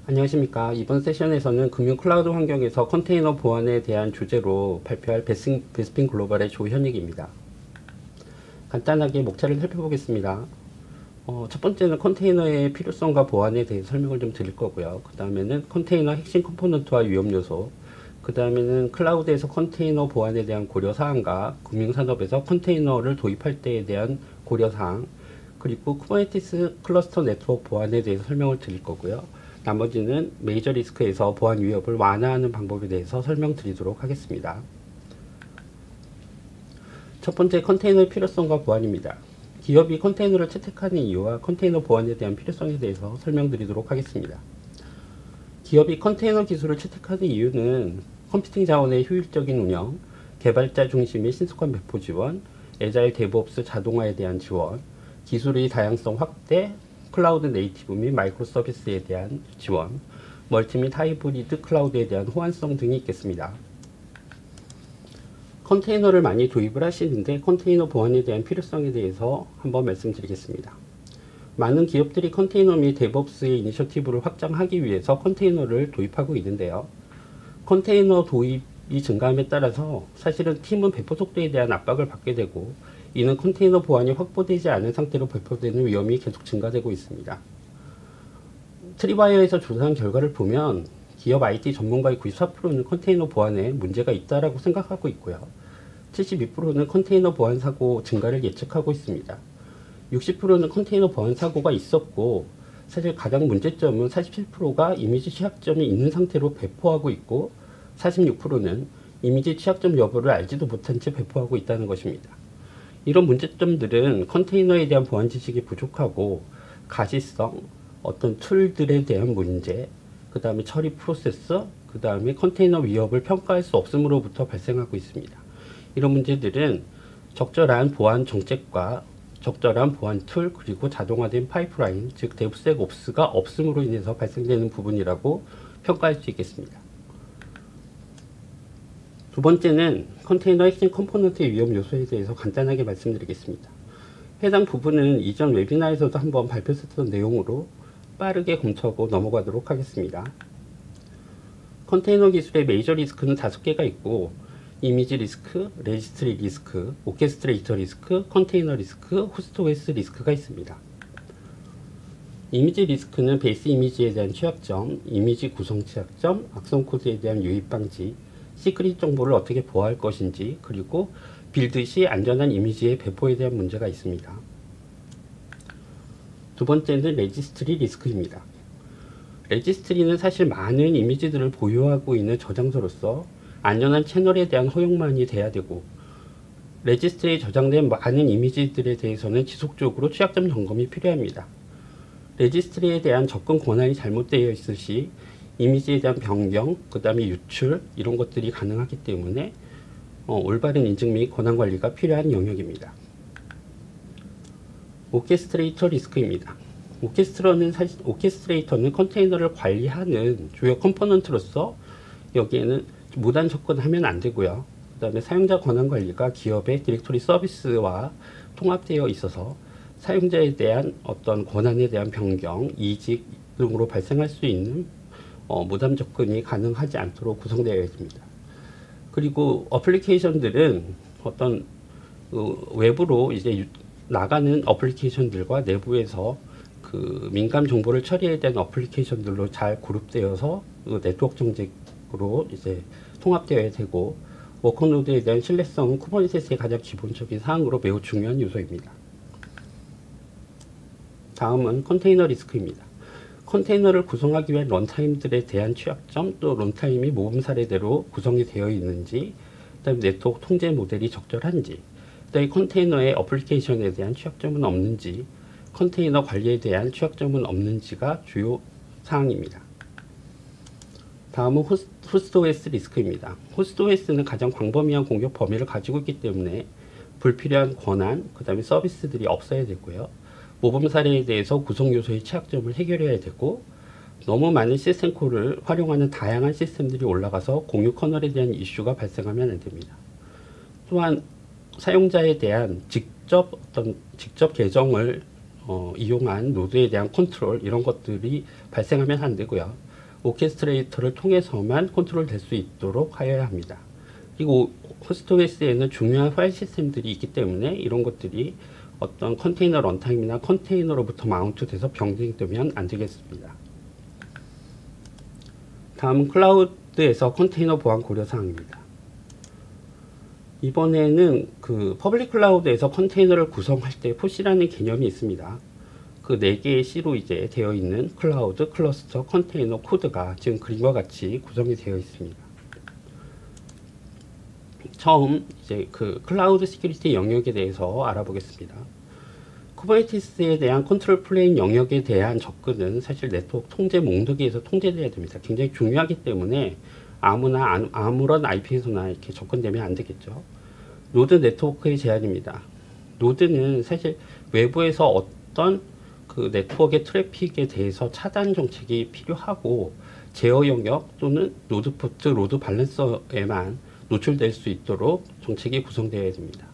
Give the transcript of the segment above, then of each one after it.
안녕하십니까. 이번 세션에서는 금융 클라우드 환경에서 컨테이너 보안에 대한 주제로 발표할 베스핀 글로벌의 조현익입니다. 간단하게 목차를 살펴보겠습니다. 첫 번째는 컨테이너의 필요성과 보안에 대해서 설명을 좀 드릴 거고요. 그 다음에는 컨테이너 핵심 컴포넌트와 위험 요소, 그 다음에는 클라우드에서 컨테이너 보안에 대한 고려사항과 금융산업에서 컨테이너를 도입할 때에 대한 고려사항, 그리고 쿠버네티스 클러스터 네트워크 보안에 대해서 설명을 드릴 거고요. 나머지는 메이저 리스크에서 보안 위협을 완화하는 방법에 대해서 설명드리도록 하겠습니다. 첫 번째, 컨테이너의 필요성과 보안입니다. 기업이 컨테이너를 채택하는 이유와 컨테이너 보안에 대한 필요성에 대해서 설명드리도록 하겠습니다. 기업이 컨테이너 기술을 채택하는 이유는 컴퓨팅 자원의 효율적인 운영, 개발자 중심의 신속한 배포 지원, 애자일 데브옵스 자동화에 대한 지원, 기술의 다양성 확대, 클라우드 네이티브 및 마이크로 서비스에 대한 지원, 멀티 및 하이브리드 클라우드에 대한 호환성 등이 있겠습니다. 컨테이너를 많이 도입을 하시는데 컨테이너 보안에 대한 필요성에 대해서 한번 말씀드리겠습니다. 많은 기업들이 컨테이너 및 데브옵스의 이니셔티브를 확장하기 위해서 컨테이너를 도입하고 있는데요. 컨테이너 도입이 증가함에 따라서 사실은 팀은 배포 속도에 대한 압박을 받게 되고, 이는 컨테이너 보안이 확보되지 않은 상태로 배포되는 위험이 계속 증가되고 있습니다. 트리와이어에서 조사한 결과를 보면 기업 IT 전문가의 94%는 컨테이너 보안에 문제가 있다고 생각하고 있고요. 72%는 컨테이너 보안 사고 증가를 예측하고 있습니다. 60%는 컨테이너 보안 사고가 있었고, 사실 가장 문제점은 47%가 이미지 취약점이 있는 상태로 배포하고 있고, 46%는 이미지 취약점 여부를 알지도 못한 채 배포하고 있다는 것입니다. 이런 문제점들은 컨테이너에 대한 보안 지식이 부족하고, 가시성, 어떤 툴들에 대한 문제, 그 다음에 처리 프로세스, 그 다음에 컨테이너 위협을 평가할 수 없음으로부터 발생하고 있습니다. 이런 문제들은 적절한 보안 정책과 적절한 보안 툴, 그리고 자동화된 파이프라인, 즉 데브섹옵스가 없음으로 인해서 발생되는 부분이라고 평가할 수 있겠습니다. 두 번째는 컨테이너 핵심 컴포넌트의 위험 요소에 대해서 간단하게 말씀드리겠습니다. 해당 부분은 이전 웨비나에서도 한번 발표했던 내용으로 빠르게 검토하고 넘어가도록 하겠습니다. 컨테이너 기술의 메이저 리스크는 5개가 있고, 이미지 리스크, 레지스트리 리스크, 오케스트레이터 리스크, 컨테이너 리스크, 호스트 OS 리스크가 있습니다. 이미지 리스크는 베이스 이미지에 대한 취약점, 이미지 구성 취약점, 악성 코드에 대한 유입 방지, 시크릿 정보를 어떻게 보호할 것인지, 그리고 빌드 시 안전한 이미지의 배포에 대한 문제가 있습니다. 두 번째는 레지스트리 리스크입니다. 레지스트리는 사실 많은 이미지들을 보유하고 있는 저장소로서 안전한 채널에 대한 허용만이 돼야 되고, 레지스트리에 저장된 많은 이미지들에 대해서는 지속적으로 취약점 점검이 필요합니다. 레지스트리에 대한 접근 권한이 잘못되어 있을 시 이미지에 대한 변경, 그 다음에 유출, 이런 것들이 가능하기 때문에 올바른 인증 및 권한 관리가 필요한 영역입니다. 오케스트레이터 리스크입니다. 오케스트레이터는 컨테이너를 관리하는 주요 컴포넌트로서 여기에는 무단 접근하면 안 되고요. 그 다음에 사용자 권한 관리가 기업의 디렉토리 서비스와 통합되어 있어서 사용자에 대한 어떤 권한에 대한 변경, 이직 등으로 발생할 수 있는 무단 접근이 가능하지 않도록 구성되어 있습니다. 그리고 어플리케이션들은 어떤 외부로 이제 나가는 어플리케이션들과 내부에서 그 민감 정보를 처리해야 되는 어플리케이션들로 잘 그룹되어서 네트워크 정책으로 이제 통합되어야 되고, 워커노드에 대한 신뢰성은 쿠버네티스의 가장 기본적인 사항으로 매우 중요한 요소입니다. 다음은 컨테이너 리스크입니다. 컨테이너를 구성하기 위한 런타임들에 대한 취약점, 또 런타임이 모범 사례대로 구성이 되어 있는지, 그다음에 네트워크 통제 모델이 적절한지, 그다음에 컨테이너의 어플리케이션에 대한 취약점은 없는지, 컨테이너 관리에 대한 취약점은 없는지가 주요 사항입니다. 다음은 호스트 OS 리스크입니다. 호스트 OS는 가장 광범위한 공격 범위를 가지고 있기 때문에 불필요한 권한, 그 다음에 서비스들이 없어야 되고요. 모범 사례에 대해서 구성 요소의 취약점을 해결해야 되고, 너무 많은 시스템 콜을 활용하는 다양한 시스템들이 올라가서 공유 커널에 대한 이슈가 발생하면 안 됩니다. 또한 사용자에 대한 직접 계정을 이용한 노드에 대한 컨트롤, 이런 것들이 발생하면 안 되고요. 오케스트레이터를 통해서만 컨트롤될 수 있도록 하여야 합니다. 그리고 호스트 OS에는 중요한 파일 시스템들이 있기 때문에 이런 것들이 어떤 컨테이너 런타임이나 컨테이너로부터 마운트돼서 변경되면 안 되겠습니다. 다음은 클라우드에서 컨테이너 보안 고려 사항입니다. 이번에는 그 퍼블릭 클라우드에서 컨테이너를 구성할 때 푸시라는 개념이 있습니다. 그 4개의 C로 이제 되어 있는 클라우드, 클러스터, 컨테이너, 코드가 지금 그림과 같이 구성이 되어 있습니다. 처음 이제 그 클라우드 시큐리티 영역에 대해서 알아보겠습니다. 쿠버네티스에 대한 컨트롤 플레인 영역에 대한 접근은 사실 네트워크 통제 목록에서 통제되어야 됩니다. 굉장히 중요하기 때문에 아무런 IP에서나 이렇게 접근되면 안 되겠죠. 노드 네트워크의 제한입니다. 노드는 사실 외부에서 어떤 그 네트워크의 트래픽에 대해서 차단 정책이 필요하고 제어 영역 또는 노드 포트, 로드 밸런서에만 노출될 수 있도록 정책이 구성되어야 됩니다.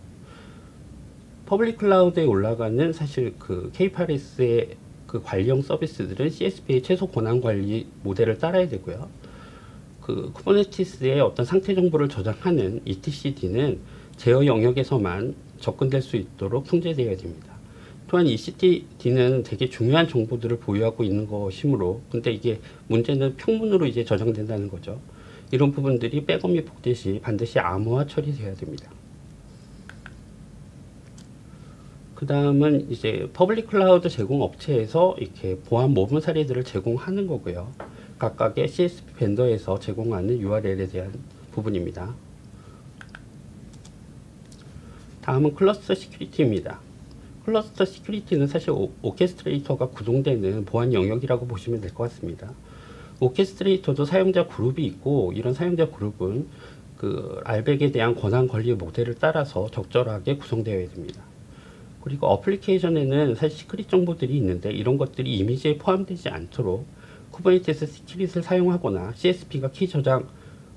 퍼블릭 클라우드에 올라가는 사실 그 K8s의 그 관리형 서비스들은 CSP의 최소 권한 관리 모델을 따라야 되고요. 그 쿠버네티스의 어떤 상태 정보를 저장하는 etcd는 제어 영역에서만 접근될 수 있도록 통제되어야 됩니다. 또한 etcd는 되게 중요한 정보들을 보유하고 있는 것이므로, 근데 이게 문제는 평문으로 이제 저장된다는 거죠. 이런 부분들이 백업 및 복제 시 반드시 암호화 처리되어야 됩니다. 그 다음은 이제 퍼블릭 클라우드 제공 업체에서 이렇게 보안 모범 사례들을 제공하는 거고요. 각각의 CSP 벤더에서 제공하는 URL에 대한 부분입니다. 다음은 클러스터 시큐리티입니다. 클러스터 시큐리티는 사실 오케스트레이터가 구동되는 보안 영역이라고 보시면 될 것 같습니다. 오케스트레이터도 사용자 그룹이 있고, 이런 사용자 그룹은 그 RBAC에 대한 권한 관리 모델을 따라서 적절하게 구성되어야 됩니다. 그리고 어플리케이션에는 사실 시크릿 정보들이 있는데 이런 것들이 이미지에 포함되지 않도록 쿠버네티스 시크릿을 사용하거나 CSP가 키 저장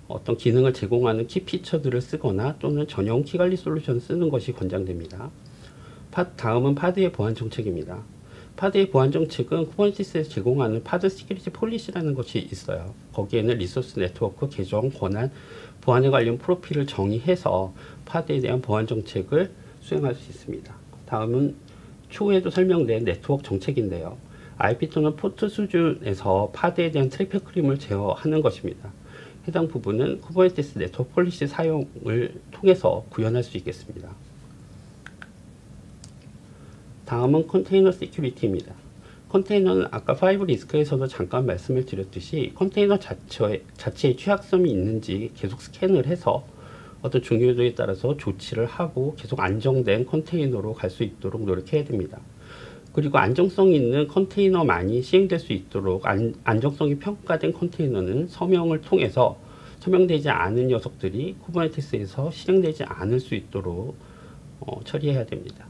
어떤 기능을 제공하는 키 피처들을 쓰거나 또는 전용 키 관리 솔루션을 쓰는 것이 권장됩니다. 다음은 파드의 보안 정책입니다. 파드의 보안 정책은 쿠버네티스에서 제공하는 파드 시큐리티 폴리시라는 것이 있어요. 거기에는 리소스 네트워크 계정 권한 보안에 관련 프로필을 정의해서 파드에 대한 보안 정책을 수행할 수 있습니다. 다음은 추후에도 설명된 네트워크 정책인데요. IP 또는 포트 수준에서 파드에 대한 트래픽 크림을 제어하는 것입니다. 해당 부분은 쿠버네티스 네트워크 폴리시 사용을 통해서 구현할 수 있겠습니다. 다음은 컨테이너 시큐리티입니다. 컨테이너는 아까 5 리스크에서도 잠깐 말씀을 드렸듯이 컨테이너 자체에 취약점이 있는지 계속 스캔을 해서 어떤 중요도에 따라서 조치를 하고 계속 안정된 컨테이너로 갈 수 있도록 노력해야 됩니다. 그리고 안정성 있는 컨테이너만이 시행될 수 있도록 안정성이 평가된 컨테이너는 서명을 통해서 서명되지 않은 녀석들이 쿠버네티스에서 실행되지 않을 수 있도록 처리해야 됩니다.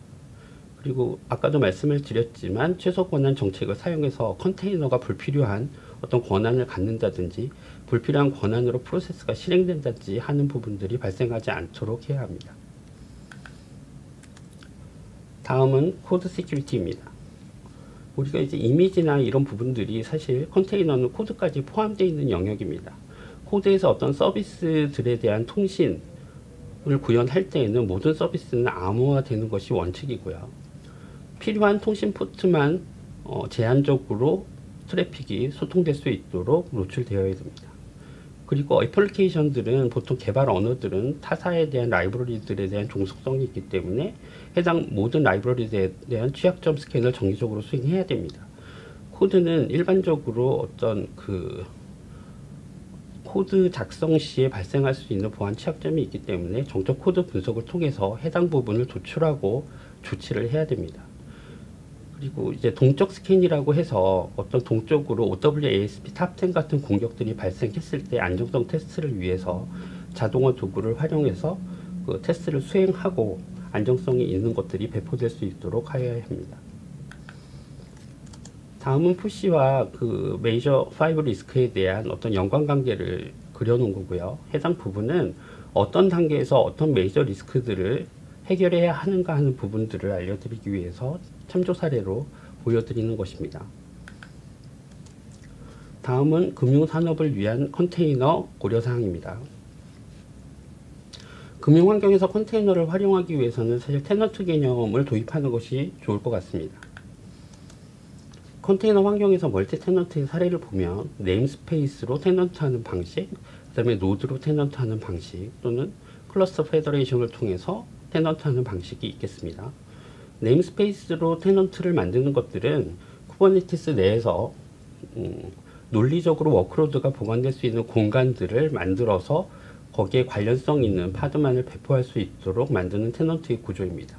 그리고 아까도 말씀을 드렸지만 최소 권한 정책을 사용해서 컨테이너가 불필요한 어떤 권한을 갖는다든지 불필요한 권한으로 프로세스가 실행된다든지 하는 부분들이 발생하지 않도록 해야 합니다. 다음은 코드 시큐리티입니다. 우리가 이제 이미지나 이런 부분들이 사실 컨테이너는 코드까지 포함되어 있는 영역입니다. 코드에서 어떤 서비스들에 대한 통신을 구현할 때에는 모든 서비스는 암호화되는 것이 원칙이고요. 필요한 통신 포트만 제한적으로 트래픽이 소통될 수 있도록 노출되어야 됩니다. 그리고 애플리케이션들은 보통 개발 언어들은 타사에 대한 라이브러리들에 대한 종속성이 있기 때문에 해당 모든 라이브러리에 대한 취약점 스캔을 정기적으로 수행해야 됩니다. 코드는 일반적으로 어떤 그 코드 작성 시에 발생할 수 있는 보안 취약점이 있기 때문에 정적 코드 분석을 통해서 해당 부분을 도출하고 조치를 해야 됩니다. 그리고 이제 동적 스캔이라고 해서 어떤 동적으로 OWASP 탑10 같은 공격들이 발생했을 때 안정성 테스트를 위해서 자동화 도구를 활용해서 그 테스트를 수행하고 안정성이 있는 것들이 배포될 수 있도록 하여야 합니다. 다음은 푸시와 그 메이저 5 리스크에 대한 어떤 연관관계를 그려놓은 거고요. 해당 부분은 어떤 단계에서 어떤 메이저 리스크들을 해결해야 하는가 하는 부분들을 알려드리기 위해서 참조 사례로 보여드리는 것입니다. 다음은 금융산업을 위한 컨테이너 고려사항입니다. 금융환경에서 컨테이너를 활용하기 위해서는 사실 테넌트 개념을 도입하는 것이 좋을 것 같습니다. 컨테이너 환경에서 멀티 테넌트의 사례를 보면 네임스페이스로 테넌트 하는 방식, 그 다음에 노드로 테넌트 하는 방식, 또는 클러스터 페더레이션을 통해서 테넌트 하는 방식이 있겠습니다. 네임스페이스로 테넌트를 만드는 것들은 쿠버네티스 내에서 논리적으로 워크로드가 보관될 수 있는 공간들을 만들어서 거기에 관련성 있는 파드만을 배포할 수 있도록 만드는 테넌트의 구조입니다.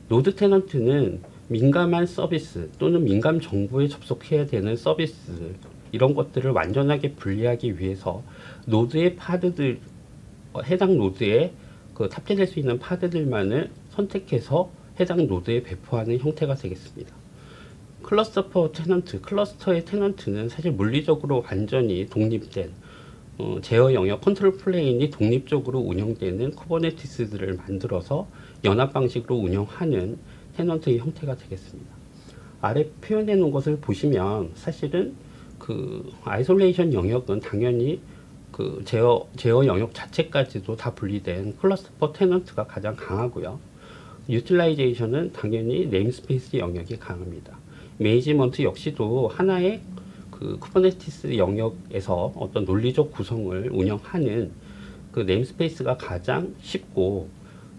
노드 테넌트는 민감한 서비스 또는 민감 정보에 접속해야 되는 서비스, 이런 것들을 완전하게 분리하기 위해서 노드의 파드들, 해당 노드에 탑재될 수 있는 파드들만을 선택해서 해당 노드에 배포하는 형태가 되겠습니다. 클러스터 테넌트, 클러스터의 테넌트는 사실 물리적으로 완전히 독립된 제어 영역 컨트롤 플레인이 독립적으로 운영되는 쿠버네티스들을 만들어서 연합 방식으로 운영하는 테넌트의 형태가 되겠습니다. 아래 표현해 놓은 것을 보시면 사실은 아이솔레이션 영역은 당연히 제어 영역 자체까지도 다 분리된 클러스터 테넌트가 가장 강하고요. 유틸라이제이션은 당연히 네임스페이스 영역이 강합니다. 매니지먼트 역시도 하나의 쿠버네티스 영역에서 어떤 논리적 구성을 운영하는 네임스페이스가 가장 쉽고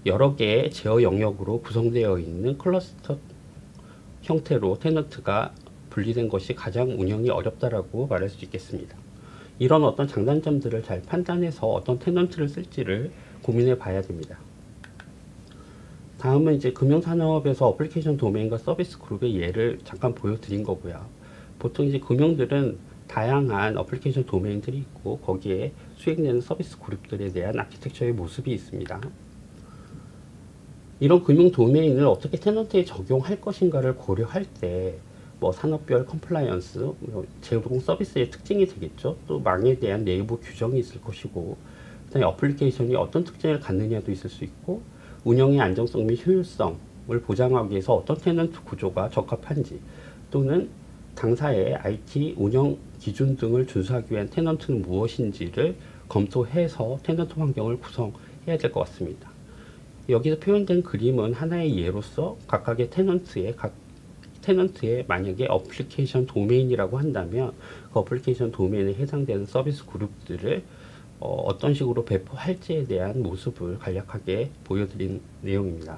여러 개의 제어 영역으로 구성되어 있는 클러스터 형태로 테넌트가 분리된 것이 가장 운영이 어렵다라고 말할 수 있겠습니다. 이런 어떤 장단점들을 잘 판단해서 어떤 테넌트를 쓸지를 고민해 봐야 됩니다. 다음은 이제 금융산업에서 어플리케이션 도메인과 서비스 그룹의 예를 잠깐 보여드린 거고요. 보통 이제 금융들은 다양한 어플리케이션 도메인들이 있고 거기에 수행되는 서비스 그룹들에 대한 아키텍처의 모습이 있습니다. 이런 금융 도메인을 어떻게 테넌트에 적용할 것인가를 고려할 때 산업별 컴플라이언스, 제공 서비스의 특징이 되겠죠. 또 망에 대한 내부 규정이 있을 것이고, 그다음에 어플리케이션이 어떤 특징을 갖느냐도 있을 수 있고, 운영의 안정성 및 효율성을 보장하기 위해서 어떤 테넌트 구조가 적합한지, 또는 당사의 IT 운영 기준 등을 준수하기 위한 테넌트는 무엇인지를 검토해서 테넌트 환경을 구성해야 될 것 같습니다. 여기서 표현된 그림은 하나의 예로서 각각의 테넌트에 만약에 어플리케이션 도메인이라고 한다면 그 어플리케이션 도메인에 해당되는 서비스 그룹들을 어떤 식으로 배포할지에 대한 모습을 간략하게 보여드린 내용입니다.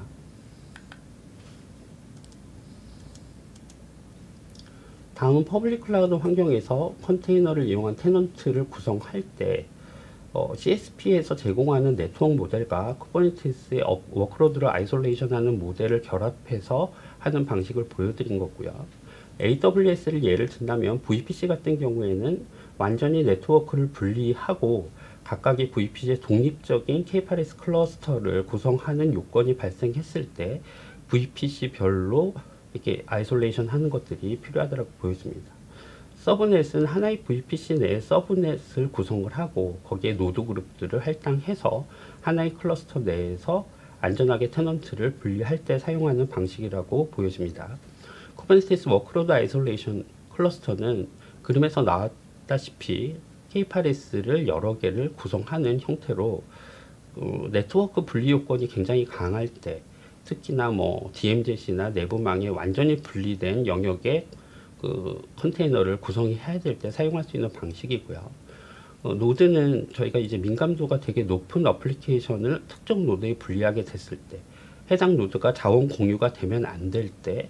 다음은 퍼블릭 클라우드 환경에서 컨테이너를 이용한 테넌트를 구성할 때 CSP에서 제공하는 네트워크 모델과 쿠버네티스의 워크로드를 아이솔레이션하는 모델을 결합해서 하는 방식을 보여드린 거고요. AWS를 예를 든다면 VPC 같은 경우에는 완전히 네트워크를 분리하고 각각의 VPC의 독립적인 K8s 클러스터를 구성하는 요건이 발생했을 때 VPC별로 이렇게 아이솔레이션 하는 것들이 필요하다고 보여집니다. 서브넷은 하나의 VPC 내에 서브넷을 구성을 하고 거기에 노드 그룹들을 할당해서 하나의 클러스터 내에서 안전하게 테넌트를 분리할 때 사용하는 방식이라고 보여집니다. 쿠버네티스 워크로드 아이솔레이션 클러스터는 그림에서 나왔다시피 K8s를 여러 개를 구성하는 형태로 네트워크 분리 요건이 굉장히 강할 때, 특히나 DMZ나 내부망에 완전히 분리된 영역의 컨테이너를 구성해야 될 때 사용할 수 있는 방식이고요. 노드는 저희가 이제 민감도가 되게 높은 어플리케이션을 특정 노드에 분리하게 됐을 때, 해당 노드가 자원 공유가 되면 안 될 때,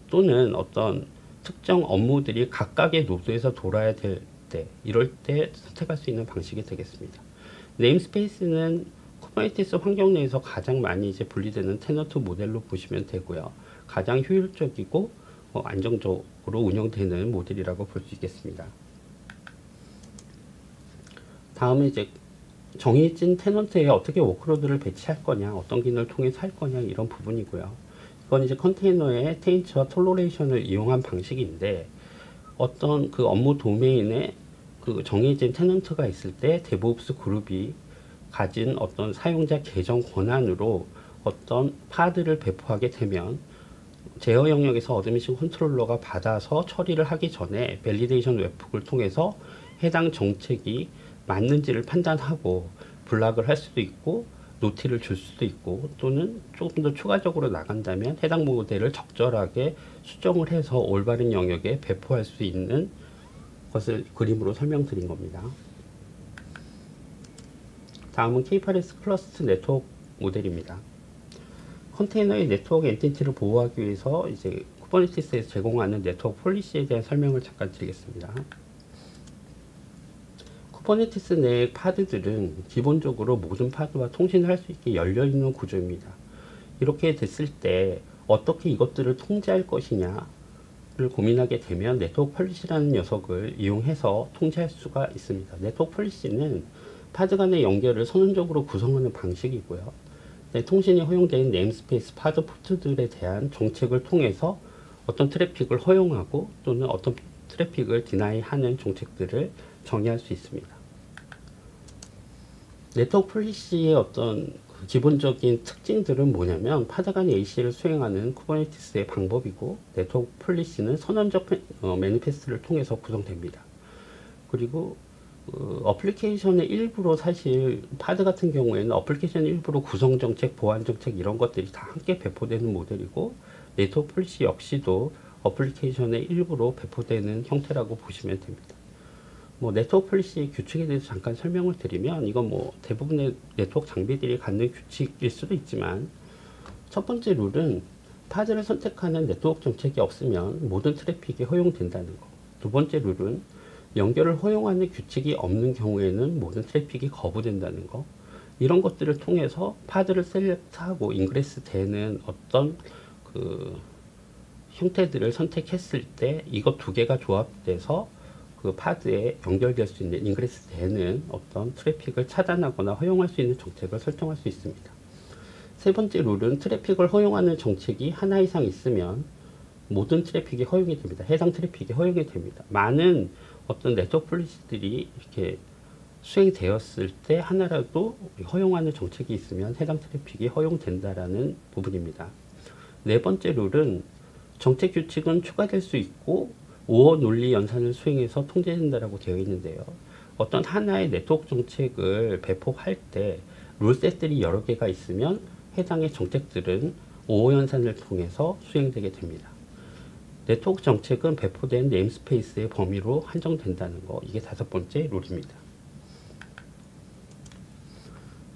또는 어떤 특정 업무들이 각각의 노드에서 돌아야 될 때, 이럴 때 선택할 수 있는 방식이 되겠습니다. 네임스페이스는 쿠버네티스 환경 내에서 가장 많이 이제 분리되는 테넌트 모델로 보시면 되고요. 가장 효율적이고 안정적으로 운영되는 모델이라고 볼 수 있겠습니다. 다음은 이제 정해진 테넌트에 어떻게 워크로드를 배치할 거냐, 어떤 기능을 통해서 할 거냐, 이런 부분이고요. 이건 이제 컨테이너의 테인츠와 톨러레이션을 이용한 방식인데, 어떤 업무 도메인에 정해진 테넌트가 있을 때 데브옵스 그룹이 가진 어떤 사용자 계정 권한으로 어떤 파드를 배포하게 되면 제어 영역에서 어드미션 컨트롤러가 받아서 처리를 하기 전에 밸리데이션 웹훅을 통해서 해당 정책이 맞는지를 판단하고 블락을 할 수도 있고 노티를 줄 수도 있고, 또는 조금 더 추가적으로 나간다면 해당 모델을 적절하게 수정을 해서 올바른 영역에 배포할 수 있는 것을 그림으로 설명드린 겁니다. 다음은 K8s 클러스트 네트워크 모델입니다. 컨테이너의 네트워크 엔티티를 보호하기 위해서 이제 쿠버네티스에서 제공하는 네트워크 폴리시에 대한 설명을 잠깐 드리겠습니다. 쿠버네티스 내 파드들은 기본적으로 모든 파드와 통신을 할 수 있게 열려있는 구조입니다. 이렇게 됐을 때 어떻게 이것들을 통제할 것이냐를 고민하게 되면 네트워크 폴리시라는 녀석을 이용해서 통제할 수가 있습니다. 네트워크 폴리시는 파드 간의 연결을 선언적으로 구성하는 방식이고요. 통신이 허용된 네임스페이스 파드 포트들에 대한 정책을 통해서 어떤 트래픽을 허용하고 또는 어떤 트래픽을 디나이하는 정책들을 정의할 수 있습니다. 네트워크 폴리시의 어떤 기본적인 특징들은 뭐냐면, 파드 간의 AC를 수행하는 쿠버네티스의 방법이고, 네트워크 폴리시는 선언적 매니페스트를 통해서 구성됩니다. 그리고 어플리케이션의 일부로, 사실 파드 같은 경우에는 어플리케이션 일부로 구성 정책, 보안 정책 이런 것들이 다 함께 배포되는 모델이고, 네트워크 폴리시 역시도 어플리케이션의 일부로 배포되는 형태라고 보시면 됩니다. 네트워크 폴리시 규칙에 대해서 잠깐 설명을 드리면, 이건 대부분의 네트워크 장비들이 갖는 규칙일 수도 있지만, 첫 번째 룰은 파드를 선택하는 네트워크 정책이 없으면 모든 트래픽이 허용된다는 거. 두 번째 룰은 연결을 허용하는 규칙이 없는 경우에는 모든 트래픽이 거부된다는 거. 이런 것들을 통해서 파드를 셀렉트하고 인그레스 되는 어떤 형태들을 선택했을 때 이것 두 개가 조합돼서 그 파드에 연결될 수 있는, 인그레스 되는 어떤 트래픽을 차단하거나 허용할 수 있는 정책을 설정할 수 있습니다. 세 번째 룰은 트래픽을 허용하는 정책이 하나 이상 있으면 모든 트래픽이 허용이 됩니다. 해당 트래픽이 허용이 됩니다. 많은 어떤 네트워크 폴리시들이 이렇게 수행되었을 때 하나라도 허용하는 정책이 있으면 해당 트래픽이 허용된다라는 부분입니다. 네 번째 룰은 정책 규칙은 추가될 수 있고 5어 논리 연산을 수행해서 통제된다라고 되어 있는데요. 어떤 하나의 네트워크 정책을 배포할 때 룰셋들이 여러 개가 있으면 해당의 정책들은 5어 연산을 통해서 수행되게 됩니다. 네트워크 정책은 배포된 네임스페이스의 범위로 한정된다는 거, 이게 다섯 번째 룰입니다.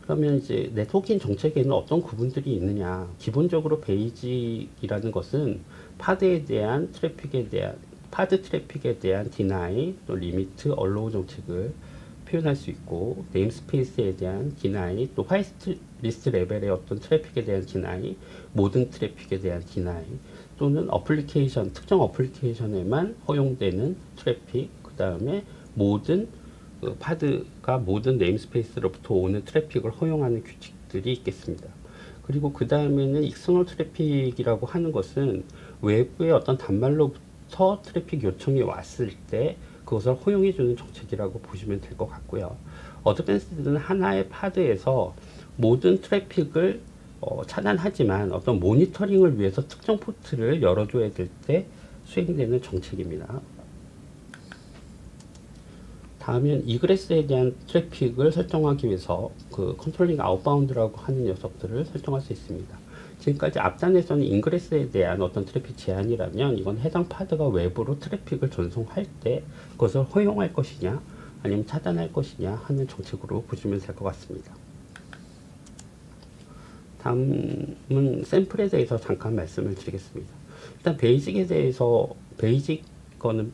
그러면 이제 네트워킹 정책에는 어떤 구분들이 있느냐. 기본적으로 베이직이라는 것은 파드 트래픽에 대한 디나이, 또 리미트, 얼로우 정책을 표현할 수 있고, 네임스페이스에 대한 디나이, 또 화이트 리스트 레벨의 어떤 트래픽에 대한 디나이, 모든 트래픽에 대한 디나이, 또는 어플리케이션, 특정 어플리케이션에만 허용되는 트래픽, 그 다음에 모든 파드가 모든 네임스페이스로부터 오는 트래픽을 허용하는 규칙들이 있겠습니다. 그리고 그 다음에는 익스터널 트래픽이라고 하는 것은 외부의 어떤 단말로부터 트래픽 요청이 왔을 때 그것을 허용해주는 정책이라고 보시면 될 것 같고요. 어드밴스드는 하나의 파드에서 모든 트래픽을 차단하지만 어떤 모니터링을 위해서 특정 포트를 열어줘야 될 때 수행되는 정책입니다. 다음은 이그레스에 대한 트래픽을 설정하기 위해서 컨트롤링 아웃바운드라고 하는 녀석들을 설정할 수 있습니다. 지금까지 앞단에서는 인그레스에 대한 어떤 트래픽 제한이라면, 이건 해당 파드가 외부로 트래픽을 전송할 때 그것을 허용할 것이냐 아니면 차단할 것이냐 하는 정책으로 보시면 될 것 같습니다. 다음은 샘플에 대해서 잠깐 말씀을 드리겠습니다. 일단 베이직은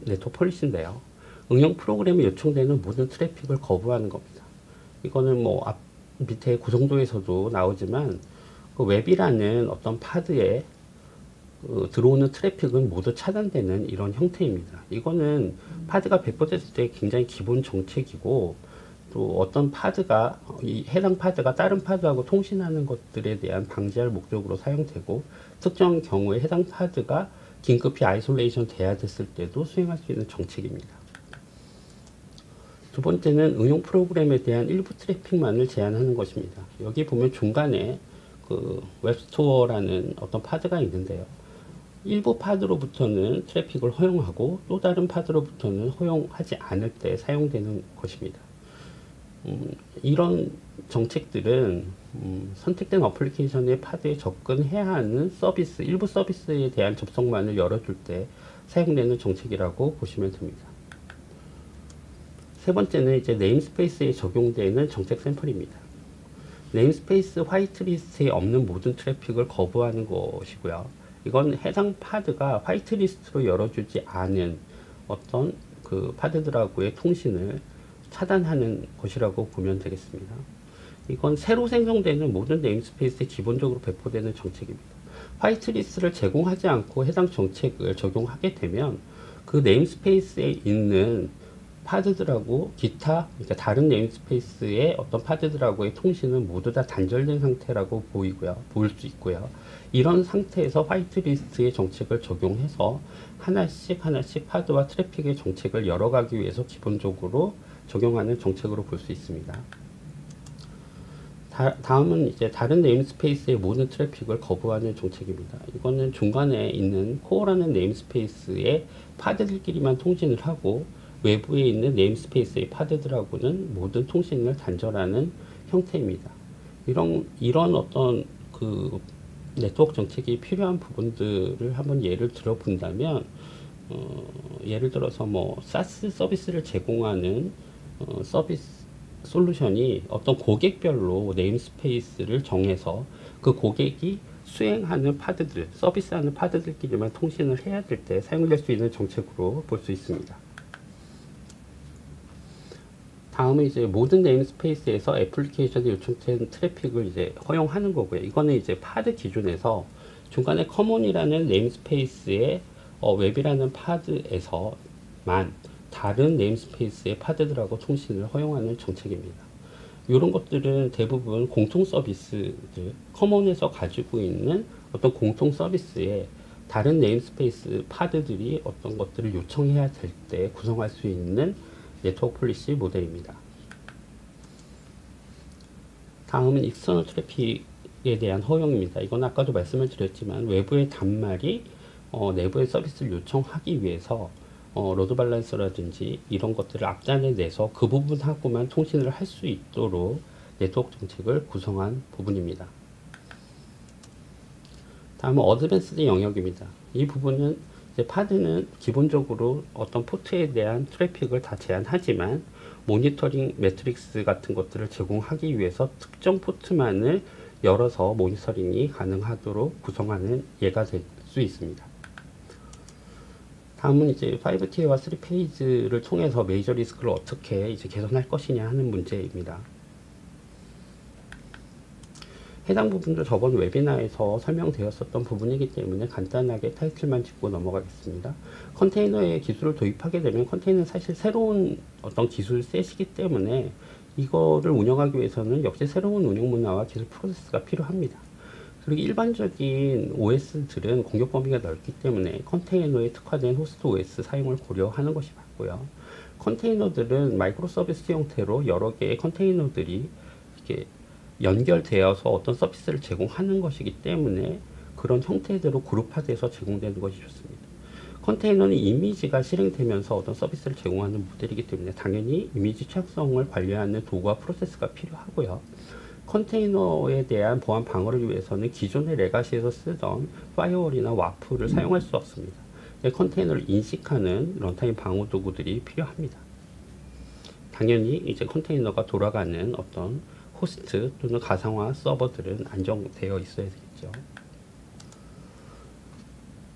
네트워크 폴리시인데요. 응용 프로그램에 요청되는 모든 트래픽을 거부하는 겁니다. 이거는 앞 밑에 구성도에서도 나오지만, 웹이라는 어떤 파드에 들어오는 트래픽은 모두 차단되는 이런 형태입니다. 이거는 파드가 배포됐을 때 굉장히 기본 정책이고, 또 어떤 파드가 해당 파드가 다른 파드하고 통신하는 것들에 대한 방지할 목적으로 사용되고, 특정 경우에 해당 파드가 긴급히 아이솔레이션 돼야 됐을 때도 수행할 수 있는 정책입니다. 두 번째는 응용 프로그램에 대한 일부 트래픽만을 제한하는 것입니다. 여기 보면 중간에 웹스토어라는 어떤 파드가 있는데요. 일부 파드로부터는 트래픽을 허용하고 또 다른 파드로부터는 허용하지 않을 때 사용되는 것입니다. 이런 정책들은 선택된 어플리케이션의 파드에 접근해야 하는 서비스, 일부 서비스에 대한 접속만을 열어줄 때 사용되는 정책이라고 보시면 됩니다. 세 번째는 이제 네임스페이스에 적용되는 정책 샘플입니다. 네임스페이스 화이트리스트에 없는 모든 트래픽을 거부하는 것이고요. 이건 해당 파드가 화이트리스트로 열어주지 않은 어떤 그 파드들하고의 통신을 차단하는 것이라고 보면 되겠습니다. 이건 새로 생성되는 모든 네임스페이스에 기본적으로 배포되는 정책입니다. 화이트리스트를 제공하지 않고 해당 정책을 적용하게 되면 그 네임스페이스에 있는 파드들하고 기타, 그러니까 다른 네임스페이스의 어떤 파드들하고의 통신은 모두 다 단절된 상태라고 보일 수 있고요. 이런 상태에서 화이트리스트의 정책을 적용해서 하나씩 파드와 트래픽의 정책을 열어가기 위해서 기본적으로 적용하는 정책으로 볼 수 있습니다. 다음은 이제 다른 네임스페이스의 모든 트래픽을 거부하는 정책입니다. 이거는 중간에 있는 코어라는 네임스페이스의 파드들끼리만 통신을 하고 외부에 있는 네임스페이스의 파드들하고는 모든 통신을 단절하는 형태입니다. 이런 어떤 그 네트워크 정책이 필요한 부분들을 한번 예를 들어 본다면, 예를 들어서 뭐 사스 서비스를 제공하는 서비스 솔루션이 어떤 고객별로 네임스페이스를 정해서 그 고객이 수행하는 파드들, 서비스하는 파드들끼리만 통신을 해야 될 때 사용될 수 있는 정책으로 볼 수 있습니다. 다음은 이제 모든 네임스페이스에서 애플리케이션에 요청된 트래픽을 이제 허용하는 거고요. 이거는 이제 파드 기준에서 중간에 커먼이라는 네임스페이스의 웹이라는 파드에서만 다른 네임스페이스의 파드들하고 통신을 허용하는 정책입니다. 이런 것들은 대부분 공통 서비스들, 커먼에서 가지고 있는 어떤 공통 서비스에 다른 네임스페이스 파드들이 어떤 것들을 요청해야 될 때 구성할 수 있는 네트워크 폴리시 모델입니다. 다음은 익스터널 트래픽에 대한 허용입니다. 이건 아까도 말씀을 드렸지만 외부의 단말이 내부의 서비스를 요청하기 위해서 로드 밸런서라든지 이런 것들을 앞단에 내서 그 부분하고만 통신을 할 수 있도록 네트워크 정책을 구성한 부분입니다. 다음은 어드밴스드 영역입니다. 이 부분은 이제 파드는 기본적으로 어떤 포트에 대한 트래픽을 다 제한하지만 모니터링 매트릭스 같은 것들을 제공하기 위해서 특정 포트만을 열어서 모니터링이 가능하도록 구성하는 예가 될 수 있습니다. 다음은 이제 5T와 3페이지를 통해서 메이저 리스크를 어떻게 이제 개선할 것이냐 하는 문제입니다. 해당 부분도 저번 웨비나에서 설명되었었던 부분이기 때문에 간단하게 타이틀만 짚고 넘어가겠습니다. 컨테이너에 기술을 도입하게 되면 컨테이너는 사실 새로운 어떤 기술 셋이기 때문에 이거를 운영하기 위해서는 역시 새로운 운영 문화와 기술 프로세스가 필요합니다. 그리고 일반적인 OS들은 공격 범위가 넓기 때문에 컨테이너에 특화된 호스트 OS 사용을 고려하는 것이 맞고요. 컨테이너들은 마이크로 서비스 형태로 여러 개의 컨테이너들이 이렇게 연결되어서 어떤 서비스를 제공하는 것이기 때문에 그런 형태대로 그룹화돼서 제공되는 것이 좋습니다. 컨테이너는 이미지가 실행되면서 어떤 서비스를 제공하는 모델이기 때문에 당연히 이미지 취약성을 관리하는 도구와 프로세스가 필요하고요. 컨테이너에 대한 보안 방어를 위해서는 기존의 레가시에서 쓰던 파이어월이나 와프를 사용할 수 없습니다. 컨테이너를 인식하는 런타임 방어 도구들이 필요합니다. 당연히 이제 컨테이너가 돌아가는 어떤 호스트 또는 가상화 서버들은 안정되어 있어야 되겠죠.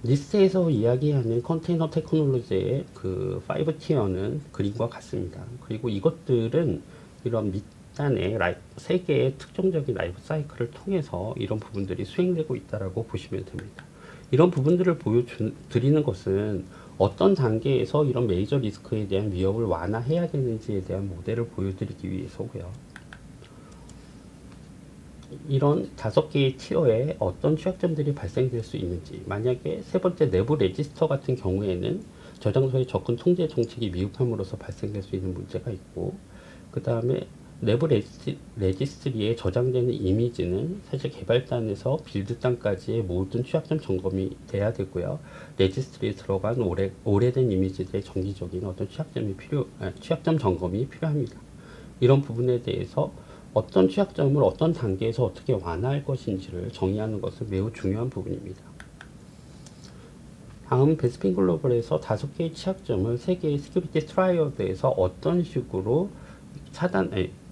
리스트에서 이야기하는 컨테이너 테크놀로지의 그 5티어는 그림과 같습니다. 그리고 이것들은 이런 밑단의 3개의 특정적인 라이프 사이클을 통해서 이런 부분들이 수행되고 있다고 보시면 됩니다. 이런 부분들을 보여드리는 것은 어떤 단계에서 이런 메이저 리스크에 대한 위협을 완화해야 되는지에 대한 모델을 보여드리기 위해서고요. 이런 5개의 티어에 어떤 취약점들이 발생될 수 있는지, 만약에 세 번째 내부 레지스터 같은 경우에는 저장소의 접근 통제 정책이 미흡함으로써 발생될 수 있는 문제가 있고, 그 다음에 내부 레지스트리에 저장되는 이미지는 사실 개발단에서 빌드단까지의 모든 취약점 점검이 돼야 되고요. 레지스트리에 들어간 오래된 이미지들의 정기적인 어떤 취약점 점검이 필요합니다. 이런 부분에 대해서 어떤 취약점을 어떤 단계에서 어떻게 완화할 것인지를 정의하는 것은 매우 중요한 부분입니다. 다음 베스핀 글로벌에서 5개의 취약점을 3개의 시큐리티 트라이어드에서 어떤 식으로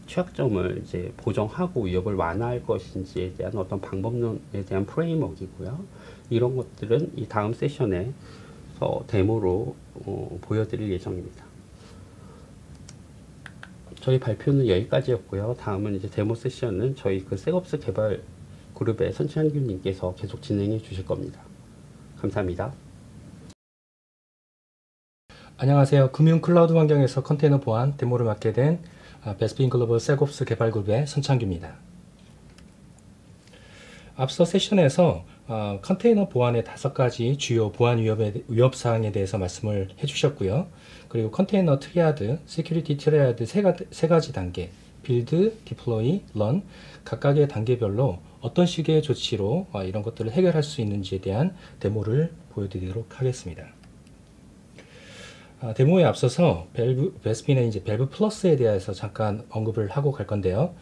취약점을 이제 보정하고 위협을 완화할 것인지에 대한 어떤 방법론에 대한 프레임워크이고요. 이런 것들은 이 다음 세션에 데모로 보여드릴 예정입니다. 저희 발표는 여기까지였고요. 다음은 이제 데모 세션은 저희 그 셋업스 개발 그룹의 선창규님께서 계속 진행해 주실 겁니다. 감사합니다. 안녕하세요. 금융 클라우드 환경에서 컨테이너 보안 데모를 맡게 된 베스핀 글로벌 셋옵스 개발그룹의 선창규입니다. 앞서 세션에서 컨테이너 보안의 5가지 주요 보안 위협 사항에 대해서 말씀을 해주셨고요. 그리고 컨테이너 트리아드, 시큐리티 트리아드 세 가지 단계, 빌드, 디플로이, 런 각각의 단계별로 어떤 식의 조치로 이런 것들을 해결할 수 있는지에 대한 데모를 보여드리도록 하겠습니다. 데모에 앞서서 베스핀의 이제 밸브 플러스에 대해서 잠깐 언급을 하고 갈 건데요.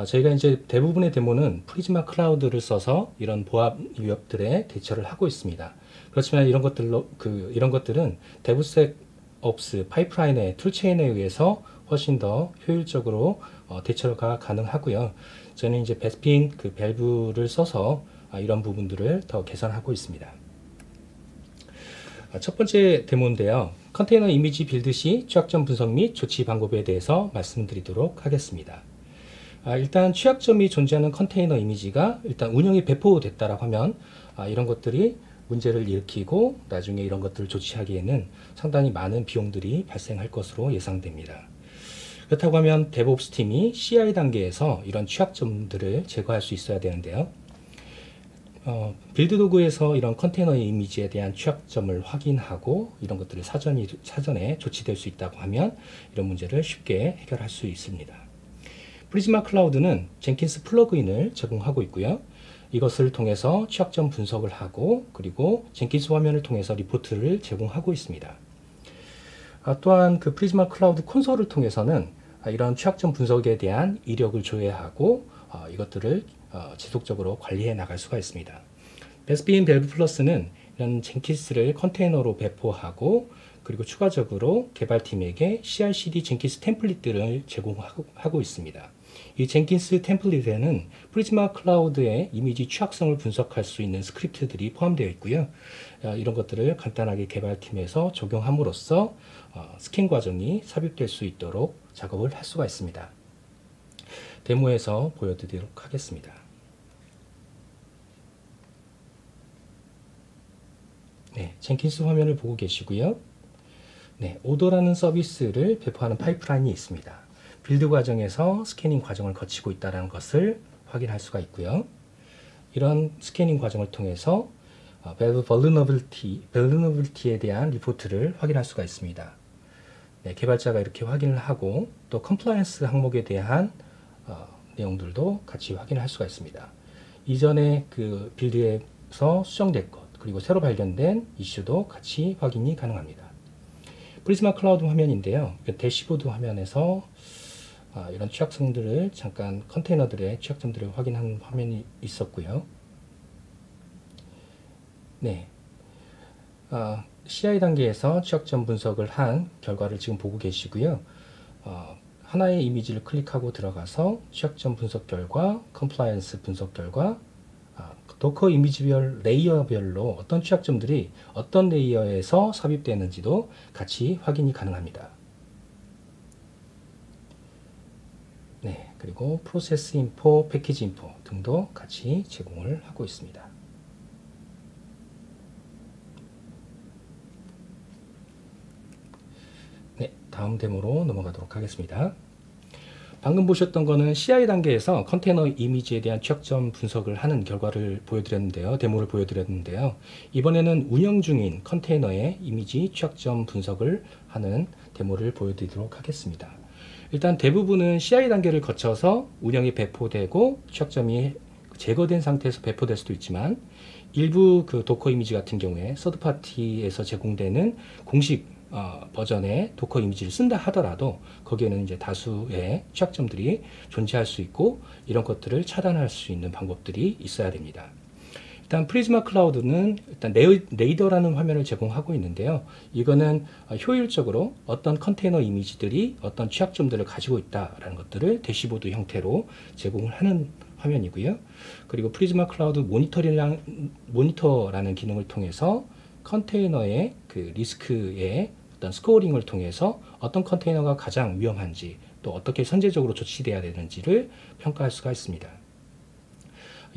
저희가 이제 대부분의 데모는 프리즈마 클라우드를 써서 이런 보안 위협들에 대처를 하고 있습니다. 그렇지만 이런 것들은 데브섹옵스 파이프라인의 툴체인에 의해서 훨씬 더 효율적으로 대처가 가능하고요. 저는 이제 베스핀 밸브를 써서 이런 부분들을 더 개선하고 있습니다. 첫 번째 데모인데요. 컨테이너 이미지 빌드 시 취약점 분석 및 조치 방법에 대해서 말씀드리도록 하겠습니다. 일단 취약점이 존재하는 컨테이너 이미지가 일단 운영이 배포됐다라고 하면 이런 것들이 문제를 일으키고 나중에 이런 것들을 조치하기에는 상당히 많은 비용들이 발생할 것으로 예상됩니다. 그렇다고 하면 데브옵스 팀이 CI 단계에서 이런 취약점들을 제거할 수 있어야 되는데요. 빌드 도구에서 이런 컨테이너 이미지에 대한 취약점을 확인하고 이런 것들이 사전에 조치될 수 있다고 하면 이런 문제를 쉽게 해결할 수 있습니다. 프리즈마 클라우드는 젠킨스 플러그인을 제공하고 있고요. 이것을 통해서 취약점 분석을 하고 그리고 젠킨스 화면을 통해서 리포트를 제공하고 있습니다. 또한 그 프리즈마 클라우드 콘솔을 통해서는 이런 취약점 분석에 대한 이력을 조회하고 이것들을 지속적으로 관리해 나갈 수가 있습니다. 베스핀 밸브 플러스는 이런 젠킨스를 컨테이너로 배포하고 그리고 추가적으로 개발팀에게 CI/CD 젠킨스 템플릿들을 제공하고 있습니다. 이 젠킨스 템플릿에는 프리즈마 클라우드의 이미지 취약성을 분석할 수 있는 스크립트들이 포함되어 있고요. 이런 것들을 간단하게 개발팀에서 적용함으로써 스캔 과정이 삽입될 수 있도록 작업을 할 수가 있습니다. 데모에서 보여드리도록 하겠습니다. 네, 젠킨스 화면을 보고 계시고요. 네, 오더라는 서비스를 배포하는 파이프라인이 있습니다. 빌드 과정에서 스캐닝 과정을 거치고 있다는 것을 확인할 수가 있고요. 이런 스캐닝 과정을 통해서 밸브 vulnerability에 대한 리포트를 확인할 수가 있습니다. 네, 개발자가 이렇게 확인을 하고 또 컴플라이언스 항목에 대한 내용들도 같이 확인을 할 수가 있습니다. 이전에 그 빌드에서 수정된 것 그리고 새로 발견된 이슈도 같이 확인이 가능합니다. 프리즈마 클라우드 화면인데요. 대시보드 화면에서 이런 취약성들을 잠깐 컨테이너들의 취약점들을 확인한 화면이 있었고요. 네, CI 단계에서 취약점 분석을 한 결과를 지금 보고 계시고요. 하나의 이미지를 클릭하고 들어가서 취약점 분석 결과, 컴플라이언스 분석 결과, 도커 이미지별 레이어별로 어떤 취약점들이 어떤 레이어에서 삽입되는지도 같이 확인이 가능합니다. 네, 그리고 프로세스 인포, 패키지 인포 등도 같이 제공을 하고 있습니다. 네, 다음 데모로 넘어가도록 하겠습니다. 방금 보셨던 거는 CI 단계에서 컨테이너 이미지에 대한 취약점 분석을 하는 결과를 보여드렸는데요. 데모를 보여드렸는데요. 이번에는 운영 중인 컨테이너의 이미지 취약점 분석을 하는 데모를 보여드리도록 하겠습니다. 일단 대부분은 CI 단계를 거쳐서 운영이 배포되고 취약점이 제거된 상태에서 배포될 수도 있지만, 일부 그 도커 이미지 같은 경우에 서드파티에서 제공되는 공식 버전의 도커 이미지를 쓴다 하더라도 거기에는 이제 다수의 취약점들이 존재할 수 있고, 이런 것들을 차단할 수 있는 방법들이 있어야 됩니다. 일단 프리즈마 클라우드는 일단 레이더라는 화면을 제공하고 있는데요. 이거는 효율적으로 어떤 컨테이너 이미지들이 어떤 취약점들을 가지고 있다라는 것들을 대시보드 형태로 제공을 하는 화면이고요. 그리고 프리즈마 클라우드 모니터라는 기능을 통해서 컨테이너의 그 리스크의 어떤 스코어링을 통해서 어떤 컨테이너가 가장 위험한지, 또 어떻게 선제적으로 조치돼야 되는지를 평가할 수가 있습니다.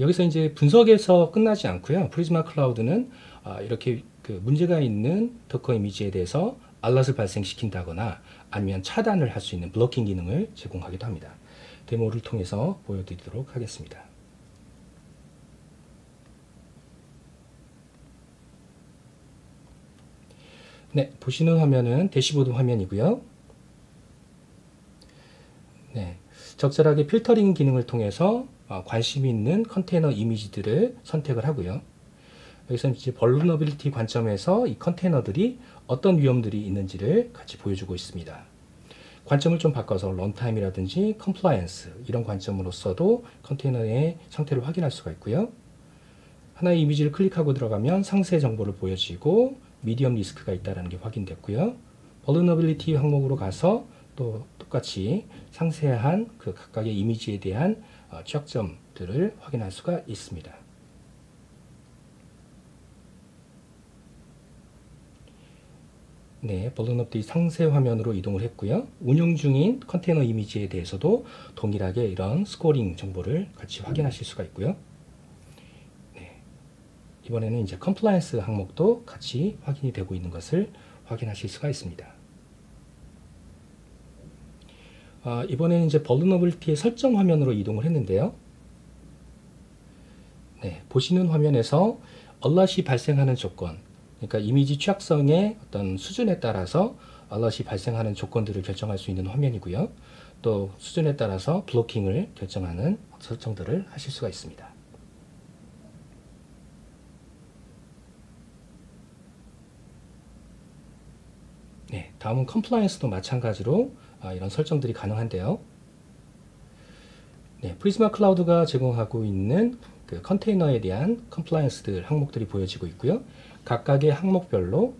여기서 이제 분석에서 끝나지 않고요. 프리즈마 클라우드는 이렇게 그 문제가 있는 도커 이미지에 대해서 알럿을 발생시킨다거나 아니면 차단을 할 수 있는 블로킹 기능을 제공하기도 합니다. 데모를 통해서 보여드리도록 하겠습니다. 네, 보시는 화면은 대시보드 화면이고요. 네, 적절하게 필터링 기능을 통해서 관심 있는 컨테이너 이미지들을 선택을 하고요. 여기서 이제 벌너빌리티 관점에서 이 컨테이너들이 어떤 위험들이 있는지를 같이 보여주고 있습니다. 관점을 좀 바꿔서 런타임이라든지 컴플라이언스 이런 관점으로서도 컨테이너의 상태를 확인할 수가 있고요. 하나의 이미지를 클릭하고 들어가면 상세 정보를 보여지고 미디엄 리스크가 있다는 게 확인됐고요. 벌너빌리티 항목으로 가서 또 똑같이 상세한 그 각각의 이미지에 대한 취약점들을 확인할 수가 있습니다. 네, 벌너빌리티 상세 화면으로 이동을 했고요. 운영 중인 컨테이너 이미지에 대해서도 동일하게 이런 스코어링 정보를 같이 확인하실 수가 있고요. 네, 이번에는 이제 컴플라이언스 항목도 같이 확인이 되고 있는 것을 확인하실 수가 있습니다. 이번에는 이제 벌너빌리티의 설정 화면으로 이동을 했는데요. 네, 보시는 화면에서 얼럿이 발생하는 조건, 그러니까 이미지 취약성의 어떤 수준에 따라서 얼럿이 발생하는 조건들을 결정할 수 있는 화면이고요. 또 수준에 따라서 블로킹을 결정하는 설정들을 하실 수가 있습니다. 네, 다음은 컴플라이언스도 마찬가지로 이런 설정들이 가능한데요. 네, 프리즈마 클라우드가 제공하고 있는 그 컨테이너에 대한 컴플라이언스들 항목들이 보여지고 있고요. 각각의 항목별로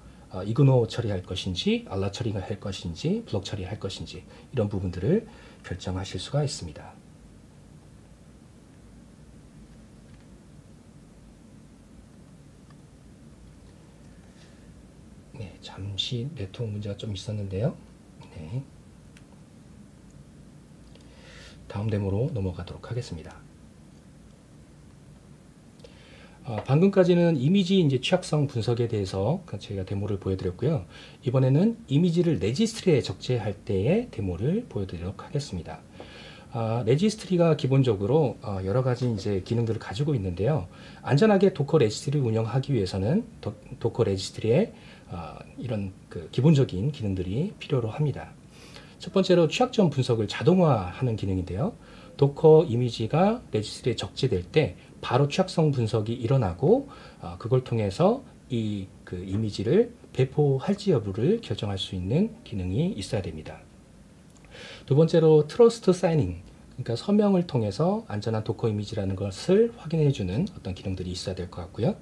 이그노 처리할 것인지, 알럿 처리할 것인지, 블록 처리할 것인지 이런 부분들을 결정하실 수가 있습니다. 네, 잠시 네트워크 문제가 좀 있었는데요. 네. 다음 데모로 넘어가도록 하겠습니다. 방금까지는 이미지 이제 취약성 분석에 대해서 제가 데모를 보여드렸고요. 이번에는 이미지를 레지스트리에 적재할 때의 데모를 보여드리도록 하겠습니다. 레지스트리가 기본적으로 여러 가지 이제 기능들을 가지고 있는데요. 안전하게 도커 레지스트리를 운영하기 위해서는 도커 레지스트리에 이런 그 기본적인 기능들이 필요로 합니다. 첫 번째로 취약점 분석을 자동화하는 기능인데요. 도커 이미지가 레지스트리에 적재될 때 바로 취약성 분석이 일어나고 그걸 통해서 이 그 이미지를 배포할지 여부를 결정할 수 있는 기능이 있어야 됩니다. 두 번째로 트러스트 사이닝, 그러니까 서명을 통해서 안전한 도커 이미지라는 것을 확인해주는 어떤 기능들이 있어야 될 것 같고요.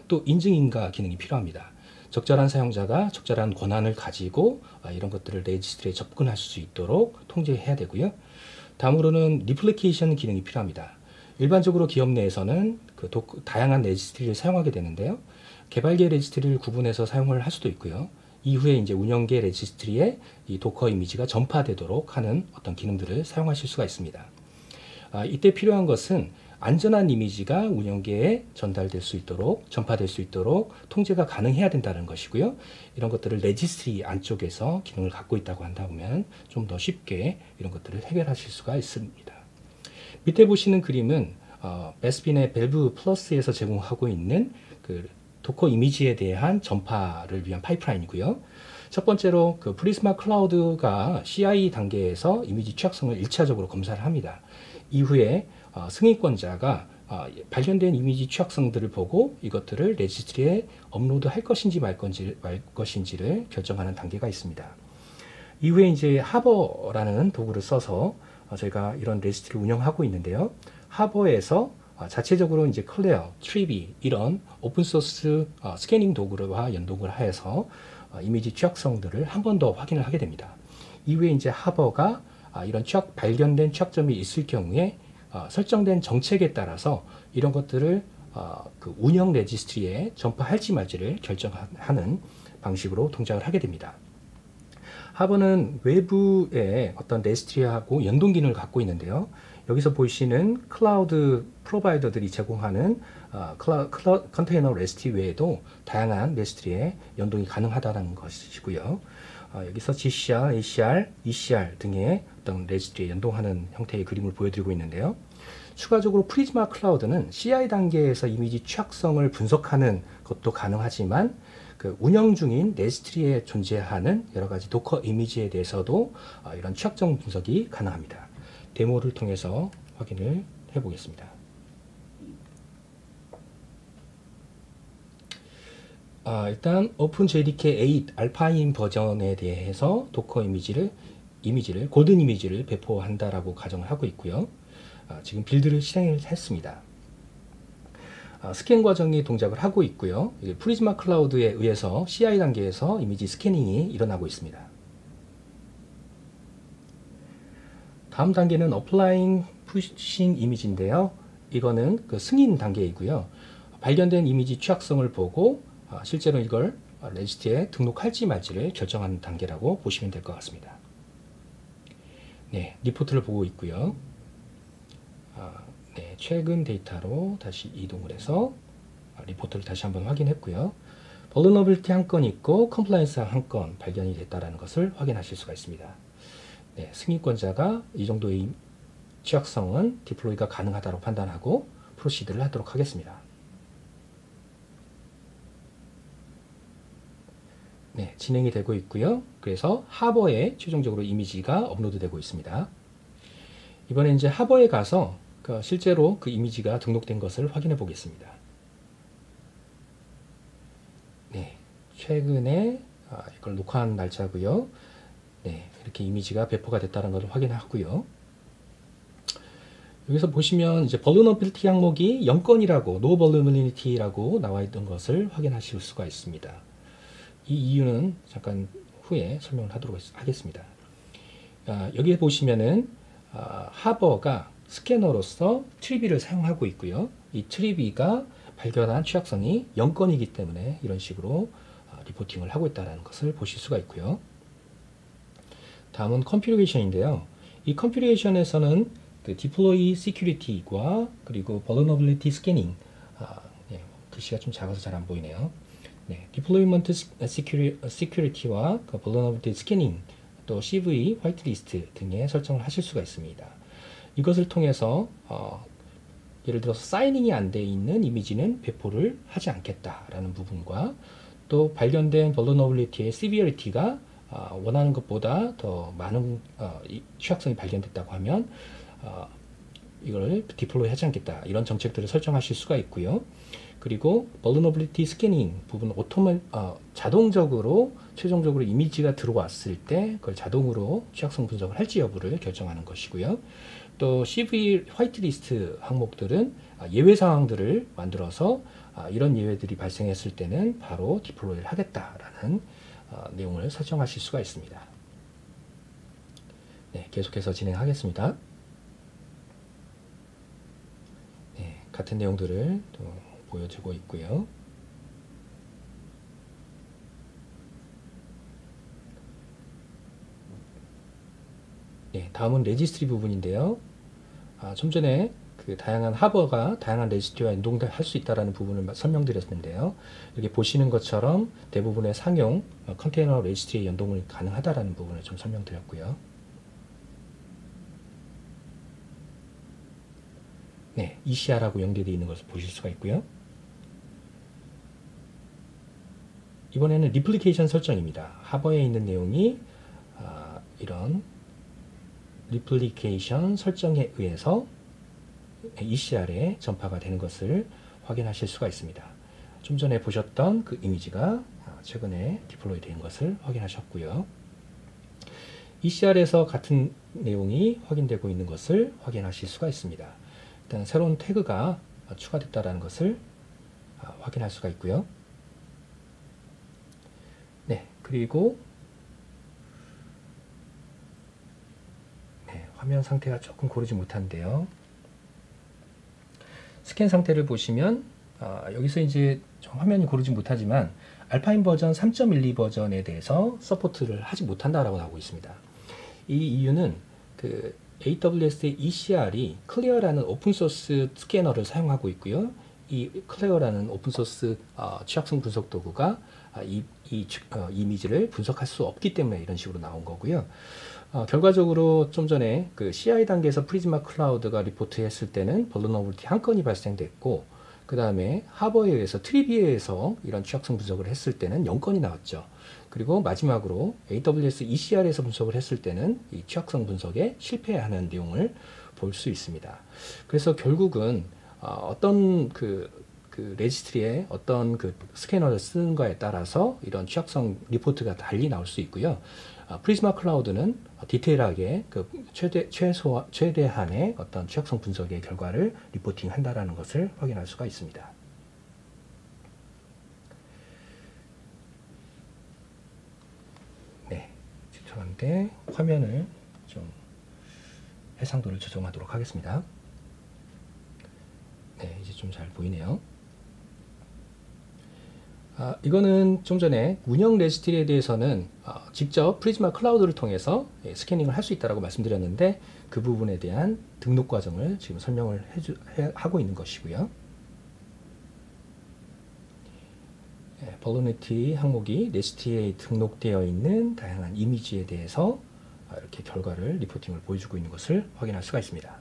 또 인증인가 기능이 필요합니다. 적절한 사용자가 적절한 권한을 가지고 이런 것들을 레지스트리에 접근할 수 있도록 통제해야 되고요. 다음으로는 리플리케이션 기능이 필요합니다. 일반적으로 기업 내에서는 다양한 레지스트리를 사용하게 되는데요. 개발계 레지스트리를 구분해서 사용을 할 수도 있고요. 이후에 이제 운영계 레지스트리에 이 도커 이미지가 전파되도록 하는 어떤 기능들을 사용하실 수가 있습니다. 이때 필요한 것은 안전한 이미지가 운영계에 전달될 수 있도록, 전파될 수 있도록 통제가 가능해야 된다는 것이고요. 이런 것들을 레지스트리 안쪽에서 기능을 갖고 있다고 한다면 좀 더 쉽게 이런 것들을 해결하실 수가 있습니다. 밑에 보시는 그림은 베스핀의 밸브 플러스에서 제공하고 있는 그 도커 이미지에 대한 전파를 위한 파이프라인이고요. 첫 번째로 그 프리즈마 클라우드가 CI 단계에서 이미지 취약성을 1차적으로 검사를 합니다. 이후에 승인권자가 발견된 이미지 취약성들을 보고 이것들을 레지스트리에 업로드 할 것인지 말 것인지를 결정하는 단계가 있습니다. 이후에 이제 하버라는 도구를 써서 저희가 이런 레지스트리를 운영하고 있는데요. 하버에서 자체적으로 이제 클레어, 트리비 이런 오픈소스 스캐닝 도구와 연동을 해서 이미지 취약성들을 한 번 더 확인을 하게 됩니다. 이후에 이제 하버가 이런 발견된 취약점이 있을 경우에 설정된 정책에 따라서 이런 것들을 그 운영 레지스트리에 전파할지 말지를 결정하는 방식으로 동작을 하게 됩니다. 하버는 외부의 어떤 레지스트리하고 연동 기능을 갖고 있는데요. 여기서 보시는 클라우드 프로바이더들이 제공하는 컨테이너 레지스트리 외에도 다양한 레지스트리에 연동이 가능하다는 것이고요. 여기서 GCR, ACR, ECR 등의 어떤 레지스트리에 연동하는 형태의 그림을 보여드리고 있는데요. 추가적으로 프리즈마 클라우드는 CI 단계에서 이미지 취약성을 분석하는 것도 가능하지만 그 운영 중인 레지스트리에 존재하는 여러 가지 도커 이미지에 대해서도 이런 취약점 분석이 가능합니다. 데모를 통해서 확인을 해보겠습니다. 일단 OpenJDK 8 알파인 버전에 대해서 도커 이미지를 골든 이미지를 배포한다라고 가정을 하고 있고요. 지금 빌드를 실행을 했습니다. 스캔 과정이 동작을 하고 있고요. 프리즈마 클라우드에 의해서 CI 단계에서 이미지 스캐닝이 일어나고 있습니다. 다음 단계는 어플라잉 푸싱 이미지인데요. 이거는 그 승인 단계이고요. 발견된 이미지 취약성을 보고 실제로 이걸 레지스트리에 등록할지 말지를 결정하는 단계라고 보시면 될 것 같습니다. 네, 리포트를 보고 있고요. 네, 최근 데이터로 다시 이동을 해서 리포트를 다시 한번 확인했고요. vulnerability 한 건 있고 컴플라이언스 한 건 발견이 됐다는 것을 확인하실 수가 있습니다. 네, 승인권자가 이 정도의 취약성은 디플로이가 가능하다고 판단하고 프로시드를 하도록 하겠습니다. 네, 진행이 되고 있고요. 그래서 하버에 최종적으로 이미지가 업로드 되고 있습니다. 이번에 이제 하버에 가서 실제로 그 이미지가 등록된 것을 확인해 보겠습니다. 네, 최근에 이걸 녹화한 날짜고요. 네, 이렇게 이미지가 배포가 됐다는 것을 확인하고요. 여기서 보시면 이제 vulnerability 항목이 0건이라고 no vulnerability라고 나와 있던 것을 확인하실 수가 있습니다. 이 이유는 잠깐 후에 설명을 하도록 하겠습니다. 여기에 보시면은 하버가 스캐너로서 트리비를 사용하고 있고요. 이 트리비가 발견한 취약성이 0건이기 때문에 이런 식으로 리포팅을 하고 있다는 것을 보실 수가 있고요. 다음은 컨피그레이션인데요. 이 컨피그레이션에서는 그 deploy security과 그리고 vulnerability scanning, 네, 글씨가 좀 작아서 잘 안 보이네요. 네, deployment security와 그 vulnerability scanning, 또 CV 화이트리스트 등의 설정을 하실 수가 있습니다. 이것을 통해서 예를 들어서 사이닝이 안 돼 있는 이미지는 배포를 하지 않겠다라는 부분과 또 발견된 vulnerability의 severity가 원하는 것보다 더 많은 취약성이 발견됐다고 하면 이걸 디플로이 하지 않겠다, 이런 정책들을 설정하실 수가 있고요. 그리고 vulnerability scanning 부분 자동적으로 최종적으로 이미지가 들어왔을 때 그걸 자동으로 취약성 분석을 할지 여부를 결정하는 것이고요. 또 CV 화이트리스트 항목들은 예외 상황들을 만들어서 이런 예외들이 발생했을 때는 바로 디플로이를 하겠다라는 내용을 설정하실 수가 있습니다. 네, 계속해서 진행하겠습니다. 네, 같은 내용들을 또 보여주고 있고요. 네, 다음은 레지스트리 부분인데요. 좀 전에 그 하버가 다양한 레지스트리와 연동할 수 있다는 부분을 설명드렸는데요. 여기 보시는 것처럼 대부분의 상용 컨테이너 레지스트리의 연동을 가능하다는 부분을 좀 설명드렸고요. 네, ECR하고 연계되어 있는 것을 보실 수가 있고요. 이번에는 리플리케이션 설정입니다. 하버에 있는 내용이 이런 리플리케이션 설정에 의해서 ECR에 전파가 되는 것을 확인하실 수가 있습니다. 좀 전에 보셨던 그 이미지가 최근에 디플로이 된 것을 확인하셨고요. ECR에서 같은 내용이 확인되고 있는 것을 확인하실 수가 있습니다. 일단 새로운 태그가 추가됐다는 것을 확인할 수가 있고요. 네, 그리고 화면 상태가 조금 고르지 못한데요. 스캔 상태를 보시면 여기서 이제 좀 화면이 고르지 못하지만 알파인 버전 3.12 버전에 대해서 서포트를 하지 못한다라고 나오고 있습니다. 이 이유는 그 AWS의 ECR이 클리어라는 오픈소스 스캐너를 사용하고 있고요. 이 클리어라는 오픈소스 취약성 분석 도구가 이미지를 분석할 수 없기 때문에 이런 식으로 나온 거고요. 결과적으로 좀 전에 그 CI 단계에서 프리즈마 클라우드가 리포트했을 때는 벌너너블티 한 건이 발생됐고, 그 다음에 하버에 의해서 트리비에에서 이런 취약성 분석을 했을 때는 0건이 나왔죠. 그리고 마지막으로 AWS ECR에서 분석을 했을 때는 이 취약성 분석에 실패하는 내용을 볼 수 있습니다. 그래서 결국은 어떤 그 레지스트리에 어떤 그 스캐너를 쓰는가에 따라서 이런 취약성 리포트가 달리 나올 수 있고요. 프리즈마 클라우드는 디테일하게 그 최대한의 어떤 취약성 분석의 결과를 리포팅한다라는 것을 확인할 수가 있습니다. 네, 죄송한데 화면을 좀 해상도를 조정하도록 하겠습니다. 네, 이제 좀 잘 보이네요. 이거는 좀 전에 운영 레지스트리에 대해서는 직접 프리즈마 클라우드를 통해서 스캐닝을 할 수 있다고 말씀드렸는데, 그 부분에 대한 등록 과정을 지금 설명을 하고 있는 것이고요. 벌너너블티 항목이 레지스트리에 등록되어 있는 다양한 이미지에 대해서 이렇게 결과를 리포팅을 보여주고 있는 것을 확인할 수가 있습니다.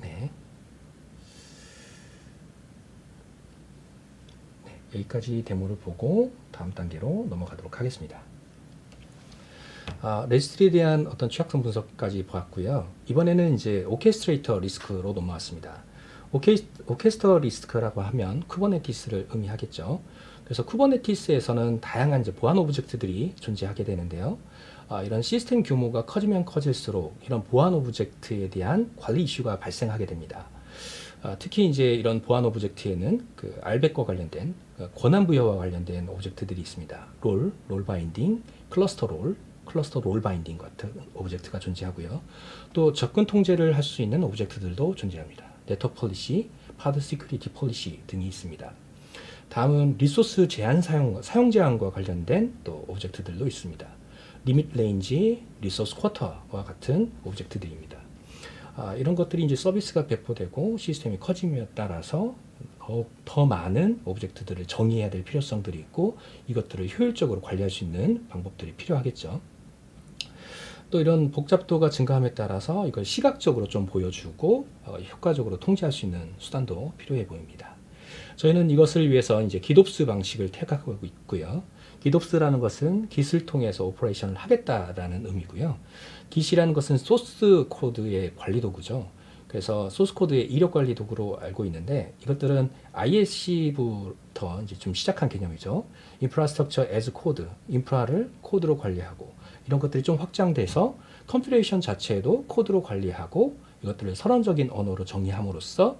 네. 여기까지 데모를 보고 다음 단계로 넘어가도록 하겠습니다. 레지스트리에 대한 어떤 취약성 분석까지 보았고요. 이번에는 이제 오케스트레이터 리스크로 넘어왔습니다. 오케스트레이터 리스크라고 하면 쿠버네티스를 의미하겠죠. 그래서 쿠버네티스에서는 다양한 이제 보안 오브젝트들이 존재하게 되는데요. 이런 시스템 규모가 커지면 커질수록 이런 보안 오브젝트에 대한 관리 이슈가 발생하게 됩니다. 특히 이제 이런 보안 오브젝트에는 그 알백과 관련된 권한 부여와 관련된 오브젝트들이 있습니다. 롤 바인딩, 클러스터 롤 바인딩 같은 오브젝트가 존재하고요. 또 접근 통제를 할 수 있는 오브젝트들도 존재합니다. 네트워크 폴리시, 파드 시큐리티 폴리시 등이 있습니다. 다음은 리소스 제한 사용 제한과 관련된 또 오브젝트들도 있습니다. 리밋 레인지, 리소스 쿼터와 같은 오브젝트들입니다. 이런 것들이 이제 서비스가 배포되고 시스템이 커짐에 따라서 더 많은 오브젝트들을 정의해야 될 필요성들이 있고, 이것들을 효율적으로 관리할 수 있는 방법들이 필요하겠죠. 또 이런 복잡도가 증가함에 따라서 이걸 시각적으로 좀 보여주고 효과적으로 통제할 수 있는 수단도 필요해 보입니다. 저희는 이것을 위해서 이제 기덥스 방식을 택하고 있고요. 기덥스라는 것은 깃을 통해서 오퍼레이션을 하겠다라는 의미고요. 깃이라는 것은 소스 코드의 관리 도구죠. 그래서 소스 코드의 이력 관리 도구로 알고 있는데, 이것들은 ISC부터 이제 좀 시작한 개념이죠. Infrastructure as Code, 인프라를 코드로 관리하고, 이런 것들이 좀 확장돼서 컴퓨레이션 자체도 코드로 관리하고, 이것들을 선언적인 언어로 정의함으로써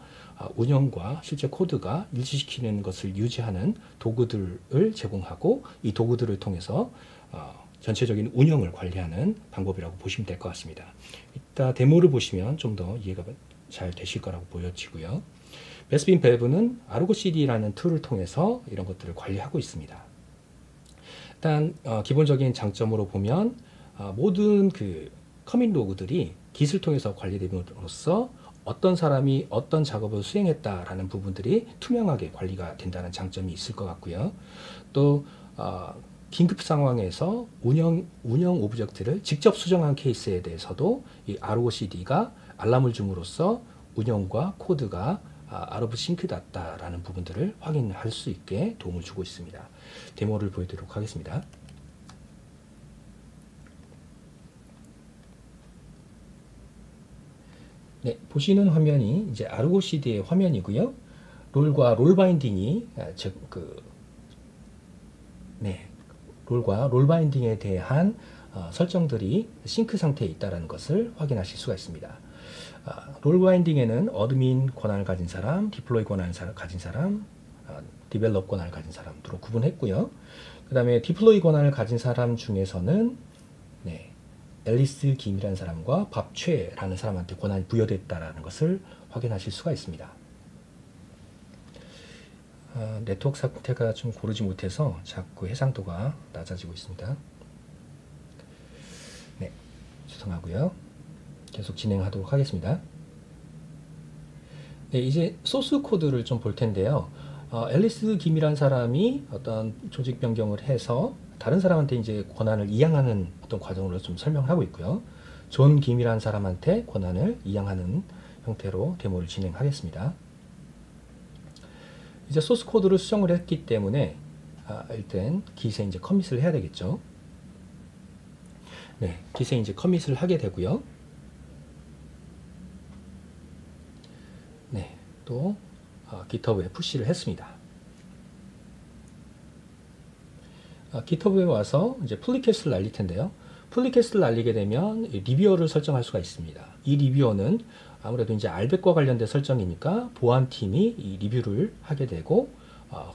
운영과 실제 코드가 일치시키는 것을 유지하는 도구들을 제공하고, 이 도구들을 통해서 전체적인 운영을 관리하는 방법이라고 보시면 될 것 같습니다. 이따 데모를 보시면 좀 더 이해가 잘 되실 거라고 보여지고요. 베스핀 밸브는 아르고 CD라는 툴을 통해서 이런 것들을 관리하고 있습니다. 일단 기본적인 장점으로 보면 모든 그 커밋 로그들이 깃을 통해서 관리됨으로써 어떤 사람이 어떤 작업을 수행했다라는 부분들이 투명하게 관리가 된다는 장점이 있을 것 같고요. 또 긴급 상황에서 운영 오브젝트를 직접 수정한 케이스에 대해서도 이 ROCD가 알람을 줌으로써 운영과 코드가 out of sync 났다라는 부분들을 확인할 수 있게 도움을 주고 있습니다. 데모를 보여드리도록 하겠습니다. 네, 보시는 화면이 이제 아르고 CD의 화면이고요. 롤과 롤 바인딩이 롤과 롤 바인딩에 대한 설정들이 싱크 상태에 있다는 것을 확인하실 수가 있습니다. 롤 바인딩에는 어드민 권한을 가진 사람, 디플로이 권한을 가진 사람, 디벨롭 권한을 가진 사람으로 구분했고요. 그 다음에 디플로이 권한을 가진 사람 중에서는 앨리스 김이라는 사람과 밥최라는 사람한테 권한이 부여됐다는 것을 확인하실 수가 있습니다. 네트워크 상태가 좀 고르지 못해서 자꾸 해상도가 낮아지고 있습니다. 네, 죄송하고요. 계속 진행하도록 하겠습니다. 네, 이제 소스 코드를 좀 볼 텐데요. 앨리스 김이라는 사람이 어떤 조직 변경을 해서 다른 사람한테 이제 권한을 이양하는 어떤 과정으로 좀 설명을 하고 있고요. 존 김이라는 사람한테 권한을 이양하는 형태로 데모를 진행하겠습니다. 이제 소스 코드를 수정을 했기 때문에 일단 git에 이제 커밋을 해야 되겠죠. 네, git에 이제 커밋을 하게 되고요. 네, 또 GitHub에 푸시를 했습니다. GitHub에 와서 이제 플리캐스트를 날릴 텐데요. 플리캐스트를 날리게 되면 리뷰어를 설정할 수가 있습니다. 이 리뷰어는 아무래도 이제 알백과 관련된 설정이니까 보안팀이 이 리뷰를 하게 되고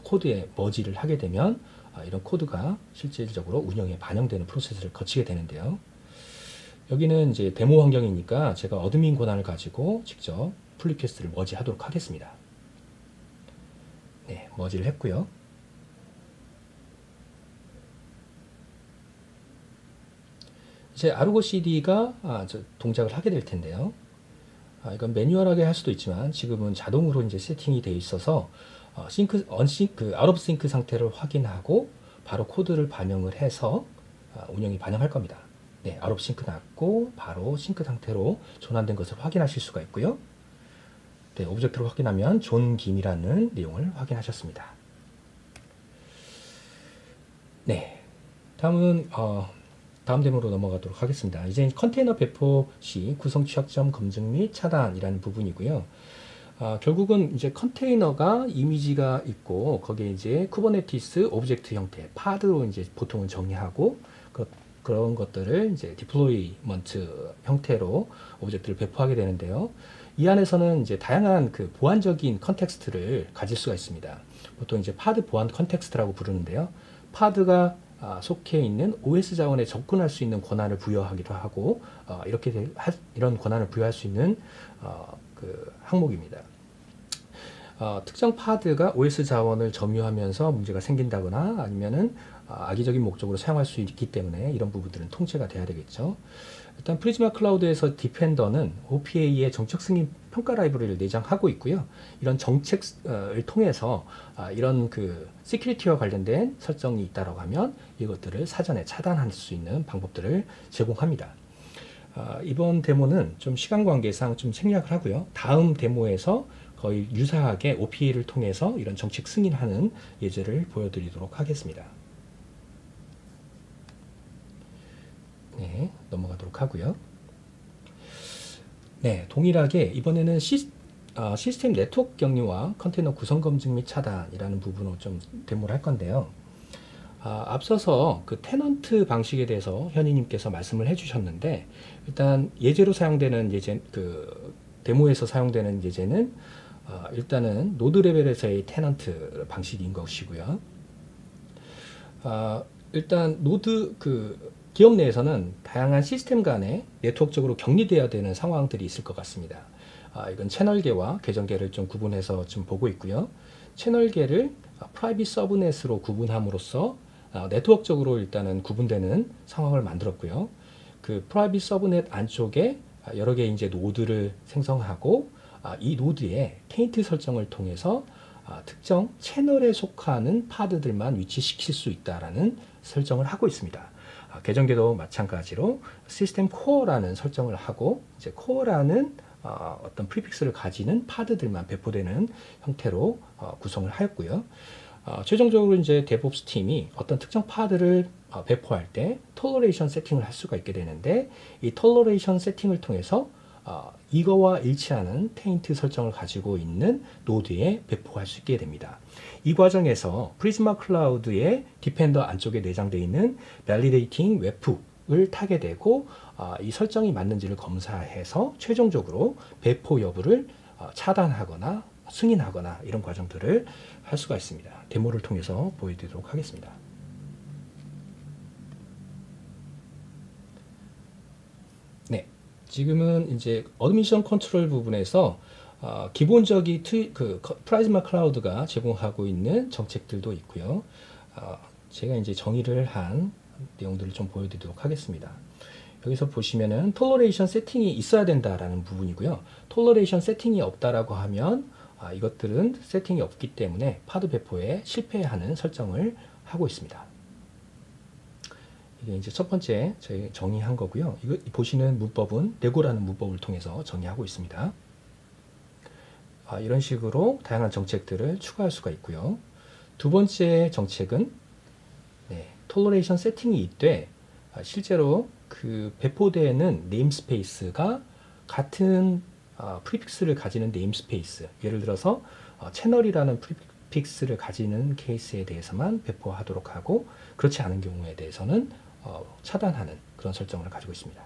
코드에 머지를 하게 되면 이런 코드가 실질적으로 운영에 반영되는 프로세스를 거치게 되는데요. 여기는 이제 데모 환경이니까 제가 어드민 권한을 가지고 직접 플리캐스트를 머지하도록 하겠습니다. 네, 머지를 했고요. 이제 아르고 CD가 동작을 하게 될 텐데요. 이건 매뉴얼하게 할 수도 있지만 지금은 자동으로 이제 세팅이 되어 있어서 out of sync 상태를 확인하고 바로 코드를 반영을 해서 운영이 반영할 겁니다. 네, out of sync 났고 바로 싱크 상태로 전환된 것을 확인하실 수가 있고요. 네, 오브젝트를 확인하면 존 김이라는 내용을 확인하셨습니다. 네, 다음은 다음 데모로 넘어가도록 하겠습니다. 이제 컨테이너 배포 시 구성 취약점 검증 및 차단이라는 부분이고요. 결국은 이제 컨테이너가 이미지가 있고 거기에 이제 쿠버네티스 오브젝트 형태 파드로 이제 보통은 정의하고 그런 것들을 이제 디플로이먼트 형태로 오브젝트를 배포하게 되는데요. 이 안에서는 이제 다양한 그 보안적인 컨텍스트를 가질 수가 있습니다. 보통 이제 파드 보안 컨텍스트라고 부르는데요. 파드가 속해 있는 OS 자원에 접근할 수 있는 권한을 부여하기도 하고 이런 권한을 부여할 수 있는 그 항목입니다. 특정 파드가 OS 자원을 점유하면서 문제가 생긴다거나 아니면은 악의적인 목적으로 사용할 수 있기 때문에 이런 부분들은 통제가 돼야 되겠죠. 일단 프리즈마 클라우드에서 디펜더는 OPA의 정책 승인 평가 라이브러리를 내장하고 있고요. 이런 정책을 통해서 이런 그 시큐리티와 관련된 설정이 있다고 하면 이것들을 사전에 차단할 수 있는 방법들을 제공합니다. 이번 데모는 좀 시간 관계상 좀 생략을 하고요. 다음 데모에서 거의 유사하게 OPA를 통해서 이런 정책 승인하는 예제를 보여드리도록 하겠습니다. 네, 넘어가도록 하고요. 네, 동일하게 이번에는 시스템 네트워크 격리와 컨테이너 구성 검증 및 차단이라는 부분을 좀 데모를 할 건데요. 앞서서 그 테넌트 방식에 대해서 현희님께서 말씀을 해주셨는데 일단 예제로 사용되는 데모에서 사용되는 예제는 일단은 노드 레벨에서의 테넌트 방식인 것이고요. 일단 노드 기업 내에서는 다양한 시스템 간에 네트워크적으로 격리되어야 되는 상황들이 있을 것 같습니다. 이건 채널계와 계정계를 좀 구분해서 좀 보고 있고요. 채널계를 프라이빗 서브넷으로 구분함으로써 네트워크적으로 일단은 구분되는 상황을 만들었고요. 그 프라이빗 서브넷 안쪽에 여러 개의 이제 노드를 생성하고 이 노드에 테인트 설정을 통해서 특정 채널에 속하는 파드들만 위치시킬 수 있다라는 설정을 하고 있습니다. 계정계도 마찬가지로 시스템 코어라는 설정을 하고 이제 코어라는 어떤 프리픽스를 가지는 파드들만 배포되는 형태로 구성을 하였고요. 최종적으로 이제 데브옵스 팀이 어떤 특정 파드를 배포할 때 톨러레이션 세팅을 할 수가 있게 되는데, 이 톨러레이션 세팅을 통해서 이거와 일치하는 테인트 설정을 가지고 있는 노드에 배포할 수 있게 됩니다. 이 과정에서 프리즈마 클라우드의 디펜더 안쪽에 내장되어 있는 밸리데이팅 웹훅을 타게 되고, 이 설정이 맞는지를 검사해서 최종적으로 배포 여부를 차단하거나 승인하거나 이런 과정들을 할 수가 있습니다. 데모를 통해서 보여드리도록 하겠습니다. 네, 지금은 이제 어드미션 컨트롤 부분에서 기본적인 프리즈마 클라우드가 제공하고 있는 정책들도 있고요. 제가 이제 정의를 한 내용들을 좀 보여드리도록 하겠습니다. 여기서 보시면은 톨러레이션 세팅이 있어야 된다라는 부분이고요. 톨러레이션 세팅이 없다라고 하면 이것들은 세팅이 없기 때문에 파드 배포에 실패하는 설정을 하고 있습니다. 이게 이제 첫 번째 저희 정의한 거고요. 이거 보시는 문법은 레고라는 문법을 통해서 정의하고 있습니다. 이런 식으로 다양한 정책들을 추가할 수가 있고요. 두 번째 정책은 톨러레이션 세팅이 있되 실제로 그 배포되는 네임스페이스가 같은 프리픽스를 가지는 네임스페이스, 예를 들어서 채널이라는 프리픽스를 가지는 케이스에 대해서만 배포하도록 하고, 그렇지 않은 경우에 대해서는 차단하는 그런 설정을 가지고 있습니다.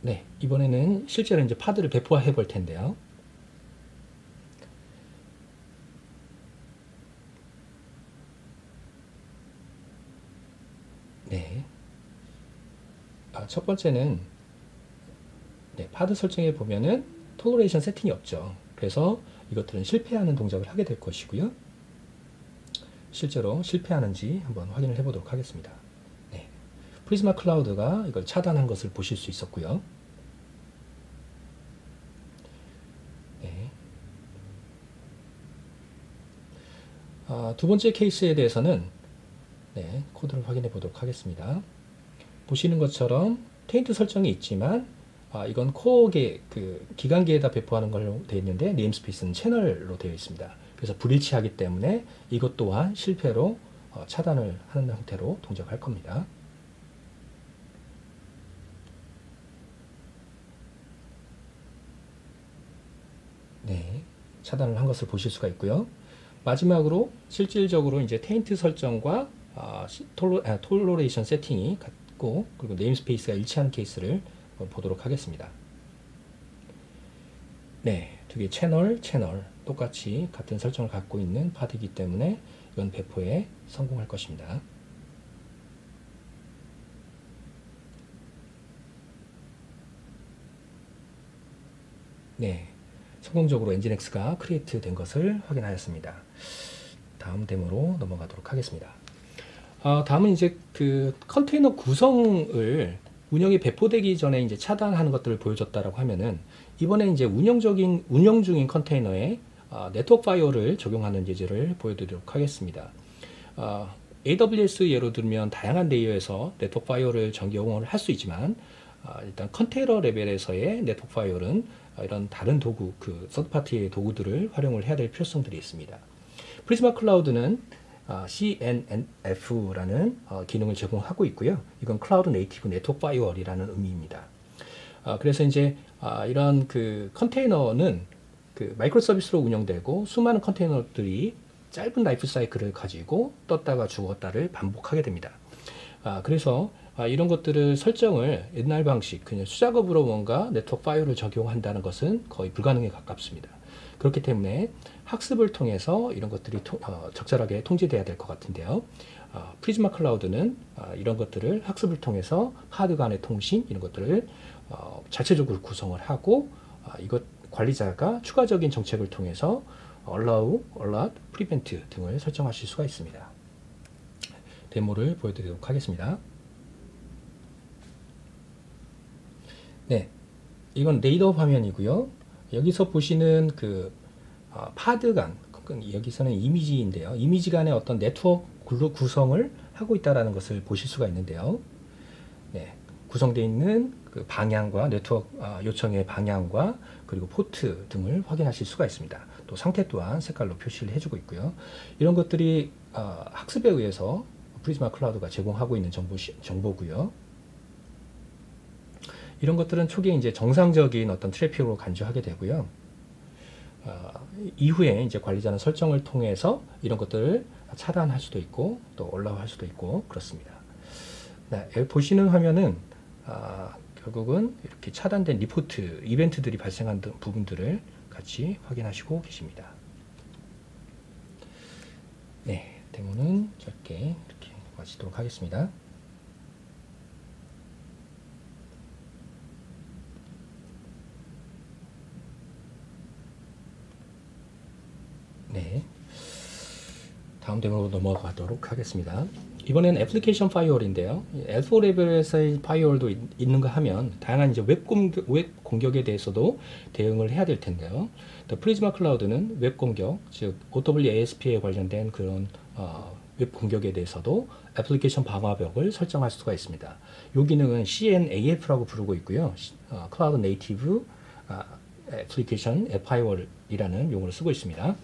네, 이번에는 실제로 이제 파드를 배포해 볼 텐데요. 네. 첫 번째는 파드 설정에 보면은 톨러레이션 세팅이 없죠. 그래서 이것들은 실패하는 동작을 하게 될 것이고요. 실제로 실패하는지 한번 확인을 해보도록 하겠습니다. 프리즈마 클라우드가 이걸 차단한 것을 보실 수 있었고요. 두 번째 케이스에 대해서는 코드를 확인해 보도록 하겠습니다. 보시는 것처럼 테인트 설정이 있지만 이건 코어계 기관계에다 배포하는 걸로 되어 있는데 네임스페이스는 채널로 되어 있습니다. 그래서 불일치하기 때문에 이것 또한 실패로 차단을 하는 형태로 동작할 겁니다. 차단을 한 것을 보실 수가 있고요. 마지막으로 실질적으로 이제 테인트 설정과 톨러레이션 세팅이 같고, 그리고 네임스페이스가 일치하는 케이스를 보도록 하겠습니다. 두 개 채널 똑같이 같은 설정을 갖고 있는 파드이기 때문에 이건 배포에 성공할 것입니다. 성공적으로 엔진X가 크리에이트 된 것을 확인하였습니다. 다음 데모로 넘어가도록 하겠습니다. 다음은 이제 그 컨테이너 구성을 운영이 배포되기 전에 이제 차단하는 것들을 보여줬다라고 하면은, 이번에 이제 운영 중인 컨테이너에 네트워크 파이어를 적용하는 예제를 보여드리도록 하겠습니다. AWS 예로 들면 다양한 레이어에서 네트워크 파이어를 적용을 할 수 있지만, 일단 컨테이너 레벨에서의 네트워크 파이어는 이런 다른 도구, 서드파티의 도구들을 활용을 해야 될 필요성들이 있습니다. 프리즈마 클라우드는 CNNF라는 기능을 제공하고 있고요. 이건 클라우드 네이티브 네트워크 파이어이라는 의미입니다. 그래서 이제 이런 컨테이너는 마이크로 서비스로 운영되고, 수많은 컨테이너들이 짧은 라이프 사이클을 가지고 떴다가 죽었다를 반복하게 됩니다. 그래서 이런 것들을 설정을 옛날 방식, 그냥 수작업으로 뭔가 네트워크 파이어를 적용한다는 것은 거의 불가능에 가깝습니다. 그렇기 때문에 학습을 통해서 이런 것들이 적절하게 통제돼야 될 것 같은데요. 프리즈마 클라우드는 이런 것들을 학습을 통해서 하드 간의 통신, 이런 것들을 자체적으로 구성을 하고, 이것 관리자가 추가적인 정책을 통해서 allow, alert, prevent 등을 설정하실 수가 있습니다. 데모를 보여드리도록 하겠습니다. 이건 레이더 화면이고요. 여기서 보시는 파드 간, 여기서는 이미지인데요. 이미지 간의 어떤 네트워크 구성을 하고 있다는 것을 보실 수가 있는데요. 구성되어 있는 그 방향과 네트워크 요청의 방향과 그리고 포트 등을 확인하실 수가 있습니다. 또 상태 또한 색깔로 표시를 해주고 있고요. 이런 것들이 학습에 의해서 프리즈마 클라우드가 제공하고 있는 정보고요. 이런 것들은 초기에 이제 정상적인 어떤 트래픽으로 간주하게 되고요. 이후에 이제 관리자는 설정을 통해서 이런 것들을 차단할 수도 있고 또 올라할 수도 있고 그렇습니다. 네, 여기 보시는 화면은 결국은 이렇게 차단된 리포트 이벤트들이 발생한 부분들을 같이 확인하시고 계십니다. 네, 데모는 짧게 이렇게 마치도록 하겠습니다. 네, 다음 데모로 넘어가도록 하겠습니다. 이번엔 애플리케이션 파이어월인데요. L4 레벨에서의 파이어월도 있는가 하면 다양한 이제 웹 공격에 대해서도 대응을 해야 될 텐데요. 프리즈마 클라우드는 웹 공격, 즉 OWASP에 관련된 그런 웹 공격에 대해서도 애플리케이션 방화벽을 설정할 수가 있습니다. 이 기능은 CNAF라고 부르고 있고요. 클라우드 네이티브 애플리케이션 파이어월이라는 용어를 쓰고 있습니다.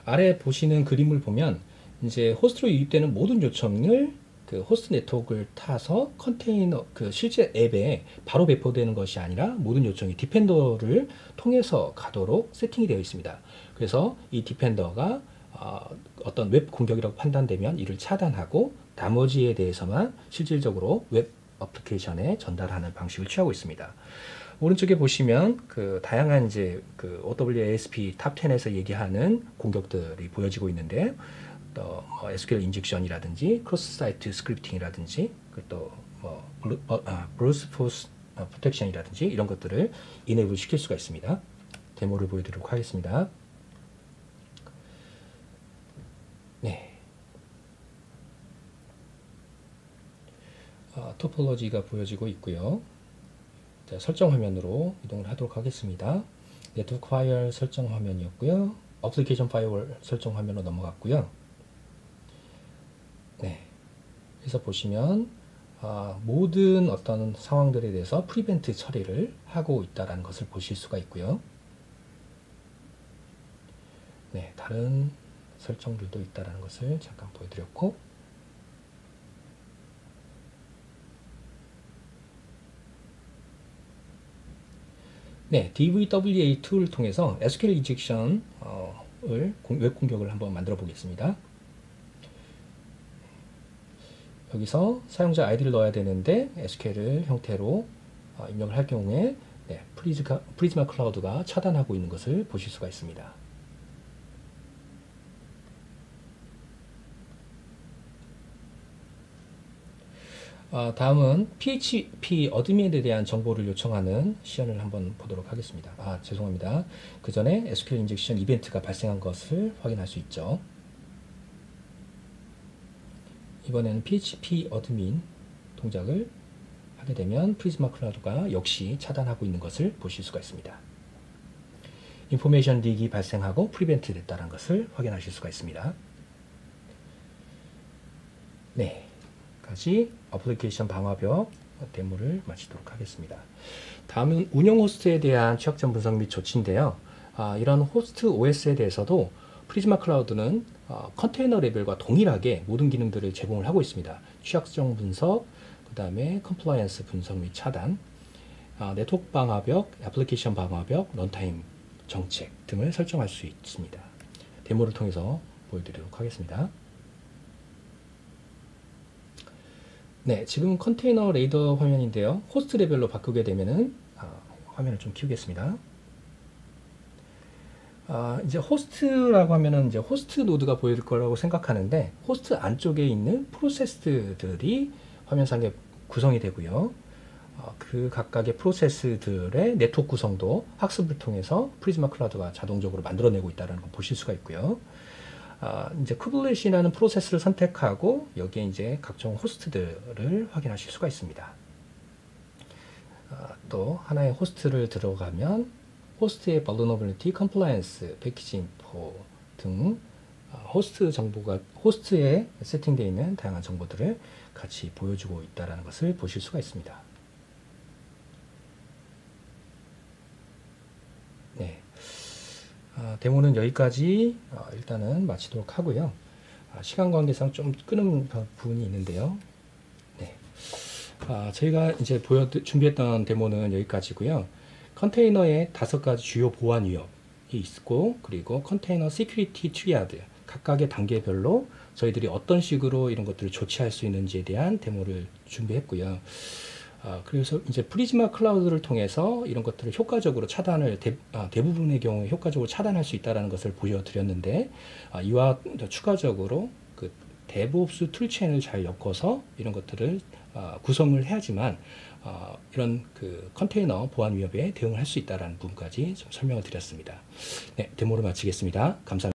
아래 보시는 그림을 보면 이제 호스트로 유입되는 모든 요청을 그 호스트 네트워크를 타서 컨테이너 그 실제 앱에 바로 배포되는 것이 아니라 모든 요청이 디펜더를 통해서 가도록 세팅이 되어 있습니다. 그래서 이 디펜더가 어떤 웹 공격이라고 판단되면 이를 차단하고 나머지에 대해서만 실질적으로 웹 어플리케이션에 전달하는 방식을 취하고 있습니다. 오른쪽에 보시면 그 다양한 이제 그 OWASP 탑 10에서 얘기하는 공격들이 보여지고 있는데 또 SQL 인젝션이라든지 크로스 사이트 스크립팅이라든지 또 브루트 포스 프로텍션이라든지 이런 것들을 이네이블 시킬 수가 있습니다. 데모를 보여드리도록 하겠습니다. 네. 토폴로지가 보여지고 있고요. 자, 설정 화면으로 이동을 하도록 하겠습니다. 네트워크 파이어 설정 화면이었고요. 어플리케이션 파이어월 설정 화면으로 넘어갔고요. 네. 그래서 보시면 모든 어떤 상황들에 대해서 프리벤트 처리를 하고 있다는 것을 보실 수가 있고요. 네, 다른 설정들도 있다는 것을 잠깐 보여드렸고, 네, DVWA 툴을 통해서 SQL 인젝션을 웹 공격을 한번 만들어 보겠습니다. 여기서 사용자 아이디를 넣어야 되는데 SQL 형태로 입력을 할 경우에 프리즈마 클라우드가 차단하고 있는 것을 보실 수가 있습니다. 다음은 PHP 어드민에 대한 정보를 요청하는 시연을 한번 보도록 하겠습니다. 죄송합니다. 그 전에 SQL 인젝션 이벤트가 발생한 것을 확인할 수 있죠. 이번에는 PHP 어드민 동작을 하게 되면 프리즈마 클라우드가 역시 차단하고 있는 것을 보실 수가 있습니다. 인포메이션 릭이 발생하고 프리벤트 됐다는 것을 확인하실 수가 있습니다. 네, 까지 어플리케이션 방화벽 데모를 마치도록 하겠습니다. 다음은 운영 호스트에 대한 취약점 분석 및 조치인데요. 이런 호스트 OS에 대해서도 프리즈마 클라우드는 컨테이너 레벨과 동일하게 모든 기능들을 제공을 하고 있습니다. 취약점 분석, 그 다음에 컴플라이언스 분석 및 차단, 네트워크 방화벽, 애플리케이션 방화벽, 런타임 정책 등을 설정할 수 있습니다. 데모를 통해서 보여드리도록 하겠습니다. 네, 지금 컨테이너 레이더 화면인데요. 호스트 레벨로 바꾸게 되면은 화면을 좀 키우겠습니다. 이제 호스트라고 하면은 이제 호스트 노드가 보일 거라고 생각하는데 호스트 안쪽에 있는 프로세스들이 화면상에 구성이 되고요. 그 각각의 프로세스들의 네트워크 구성도 학습을 통해서 프리즈마 클라우드가 자동적으로 만들어내고 있다는 걸 보실 수가 있고요. 이제 쿠블렛이라는 프로세스를 선택하고 여기에 이제 각종 호스트들을 확인하실 수가 있습니다. 또 하나의 호스트를 들어가면 호스트의 vulnerability, compliance, 패키지 인포 등 호스트 정보가 호스트에 세팅되어 있는 다양한 정보들을 같이 보여주고 있다는 것을 보실 수가 있습니다. 네, 데모는 여기까지 일단은 마치도록 하고요. 시간 관계상 좀 끄는 부분이 있는데요. 네, 저희가 이제 준비했던 데모는 여기까지고요. 컨테이너에 5가지 주요 보안 위협이 있고, 그리고 컨테이너 시큐리티 트리아드 각각의 단계별로 저희들이 어떤 식으로 이런 것들을 조치할 수 있는지에 대한 데모를 준비했고요. 그래서 이제 프리즈마 클라우드를 통해서 이런 것들을 효과적으로 차단을 대부분의 경우에 효과적으로 차단할 수 있다는 것을 보여드렸는데, 이와 추가적으로 그 데브옵스 툴체인을 잘 엮어서 이런 것들을 구성을 해야지만 이런 그 컨테이너 보안 위협에 대응을 할 수 있다는 부분까지 좀 설명을 드렸습니다. 네, 데모를 마치겠습니다. 감사합니다.